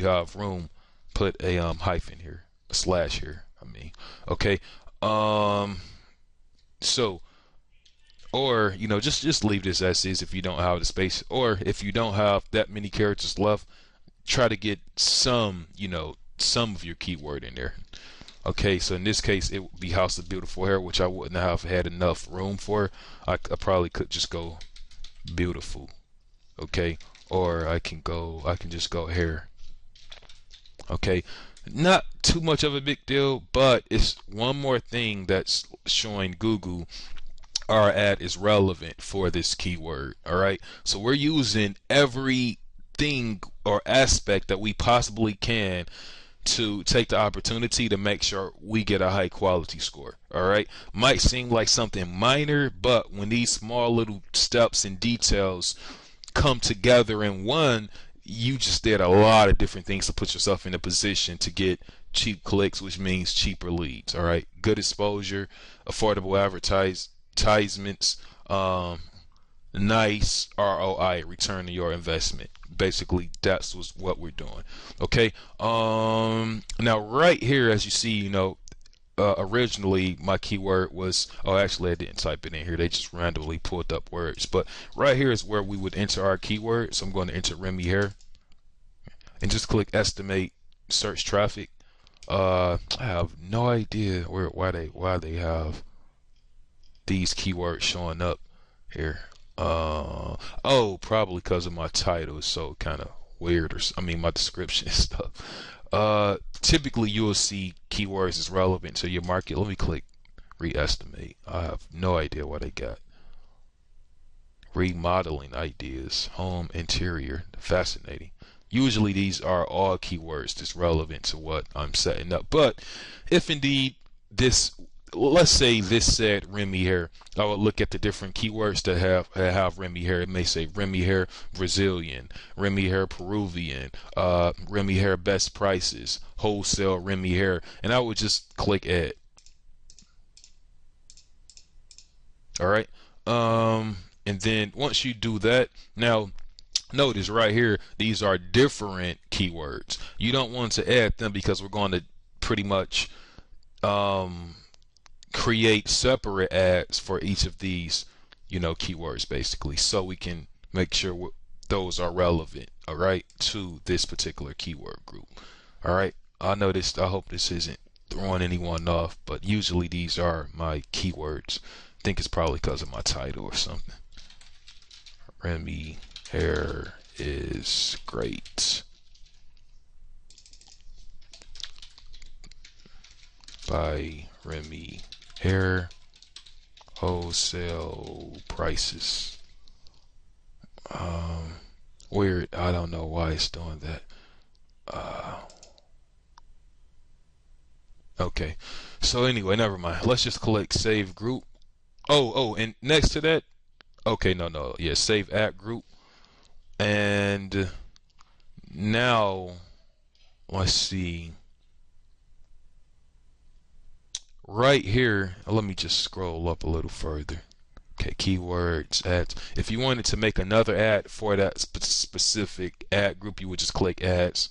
have room, put a hyphen here, a slash here. Okay. So, or just leave this as is if you don't have the space, or if you don't have that many characters left, try to get some of your keyword in there. Okay, so in this case it would be House of Beautiful Hair, which I wouldn't have had enough room for. I probably could just go beautiful. Okay, or I can just go hair. Okay, not too much of a big deal, but it's one more thing that's showing Google our ad is relevant for this keyword. All right, so we're using everything or aspect that we possibly can to take the opportunity to make sure we get a high quality score. All right, might seem like something minor, but when these small little steps and details come together in one, you just did a lot of different things to put yourself in a position to get cheap clicks, which means cheaper leads. All right, good exposure, affordable advertisements, nice ROI, return on your investment. Basically, that's what we're doing. Okay. Now right here, as you see, originally my keyword was, oh, actually I didn't type it in here, they just randomly pulled up words, but right here is where we would enter our keyword. So I'm going to enter Remy hair and just click estimate search traffic. I have no idea why they have these keywords showing up here. Oh, probably because of my title is so kind of weird, or I mean my description and stuff. Typically you will see keywords as relevant to your market. Let me click re-estimate. I have no idea what they got. Remodeling ideas, home interior, fascinating. Usually these are all keywords that's relevant to what I'm setting up. But if indeed this, let's say this said Remy hair, I would look at the different keywords that have Remy hair. It may say Remy hair Brazilian, Remy hair Peruvian, Remy hair best prices, wholesale Remy hair, and I would just click add. All right. And then once you do that, now notice right here, these are different keywords. You don't want to add them because we're going to pretty much create separate ads for each of these, keywords basically, so we can make sure those are relevant, all right, to this particular keyword group. All right. I hope this isn't throwing anyone off, but usually these are my keywords. I think it's probably because of my title or something. Remy hair is great. By Remy hair, wholesale prices. Weird. I don't know why it's doing that. Okay. So anyway, never mind. Let's just click save group. Oh, and next to that, okay, no, yeah, save at group. And now let's see. Right here, let me just scroll up a little further. Okay, keywords, ads. If you wanted to make another ad for that specific ad group, you would just click ads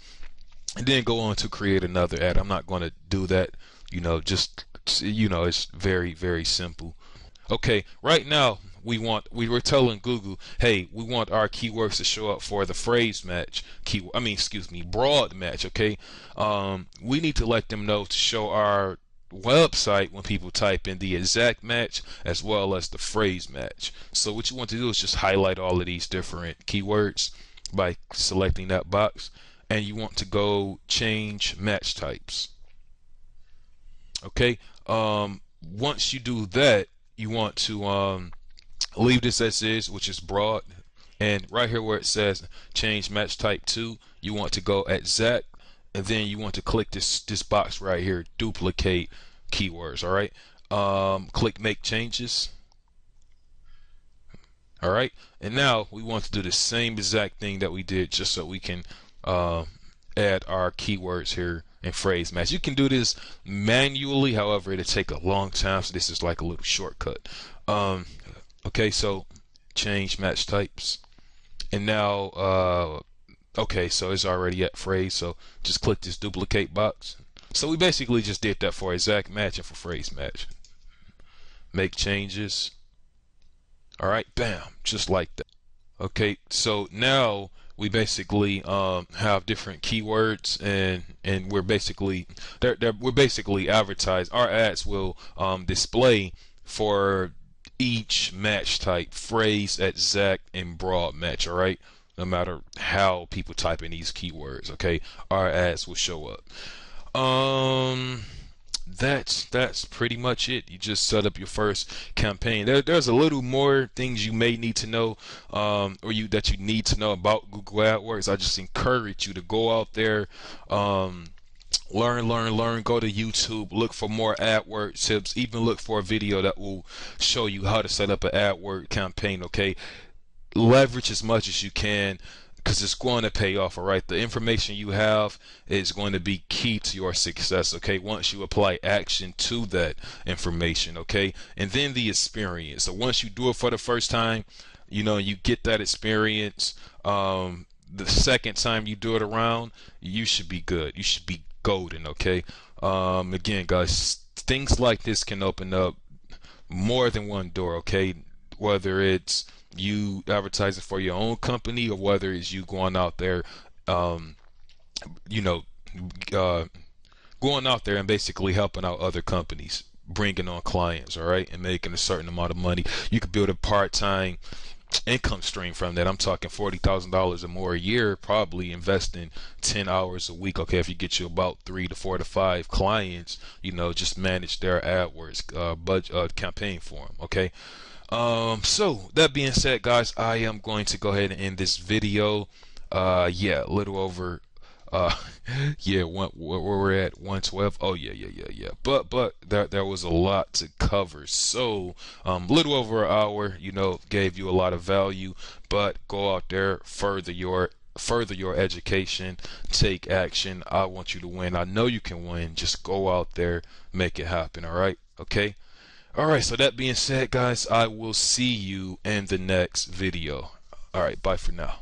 and then go on to create another ad. I'm not going to do that, it's very, very simple. Okay, right now we were telling Google, hey, we want our keywords to show up for the phrase match broad match. Okay, we need to let them know to show our website when people type in the exact match as well as the phrase match. So what you want to do is just highlight all of these different keywords by selecting that box, and you want to go change match types. Okay, once you do that, you want to leave this as is, which is broad, and right here where it says change match type to, you want to go exact, and then you want to click this box right here, duplicate keywords. All right, click make changes. All right, and now we want to do the same exact thing that we did, just so we can add our keywords here and phrase match. You can do this manually, however it'll take a long time, so this is like a little shortcut. Okay, so change match types, and now okay, so it's already at phrase, so just click this duplicate box. So we basically just did that for exact match and for phrase match. Make changes. All right, bam, just like that. Okay, so now we basically have different keywords, and we're basically advertised. Our ads will display for each match type: phrase, exact, and broad match. All right, no matter how people type in these keywords, okay, our ads will show up. That's pretty much it. You just set up your first campaign. There's a little more things you may need to know, that you need to know about Google AdWords. I just encourage you to go out there, learn. Go to YouTube, look for more AdWords tips. Even look for a video that will show you how to set up an AdWords campaign. Okay, leverage as much as you can, because it's going to pay off. All right, the information you have is going to be key to your success. Okay, once you apply action to that information, okay, and then the experience. So once you do it for the first time, you get that experience. The second time you do it around, you should be good. You should be golden. Okay. Again, guys, things like this can open up more than one door, okay? Whether it's you advertising for your own company or whether it's you going out there, um, you know, uh, going out there and basically helping out other companies, bringing on clients, all right, and making a certain amount of money. You could build a part-time income stream from that. I'm talking $40,000 or more a year, probably investing 10 hours a week. Okay, if you get you about 3 to 4 to 5 clients, just manage their AdWords budget campaign for them. Okay. So that being said, guys, I am going to go ahead and end this video. Yeah, a little over. Uh, yeah, where we're at 112. Oh yeah. But there was a lot to cover. So little over an hour. Gave you a lot of value. But go out there, further your education, take action. I want you to win. I know you can win. Just go out there, make it happen. All right. Okay. All right. So that being said, guys, I will see you in the next video. All right. Bye for now.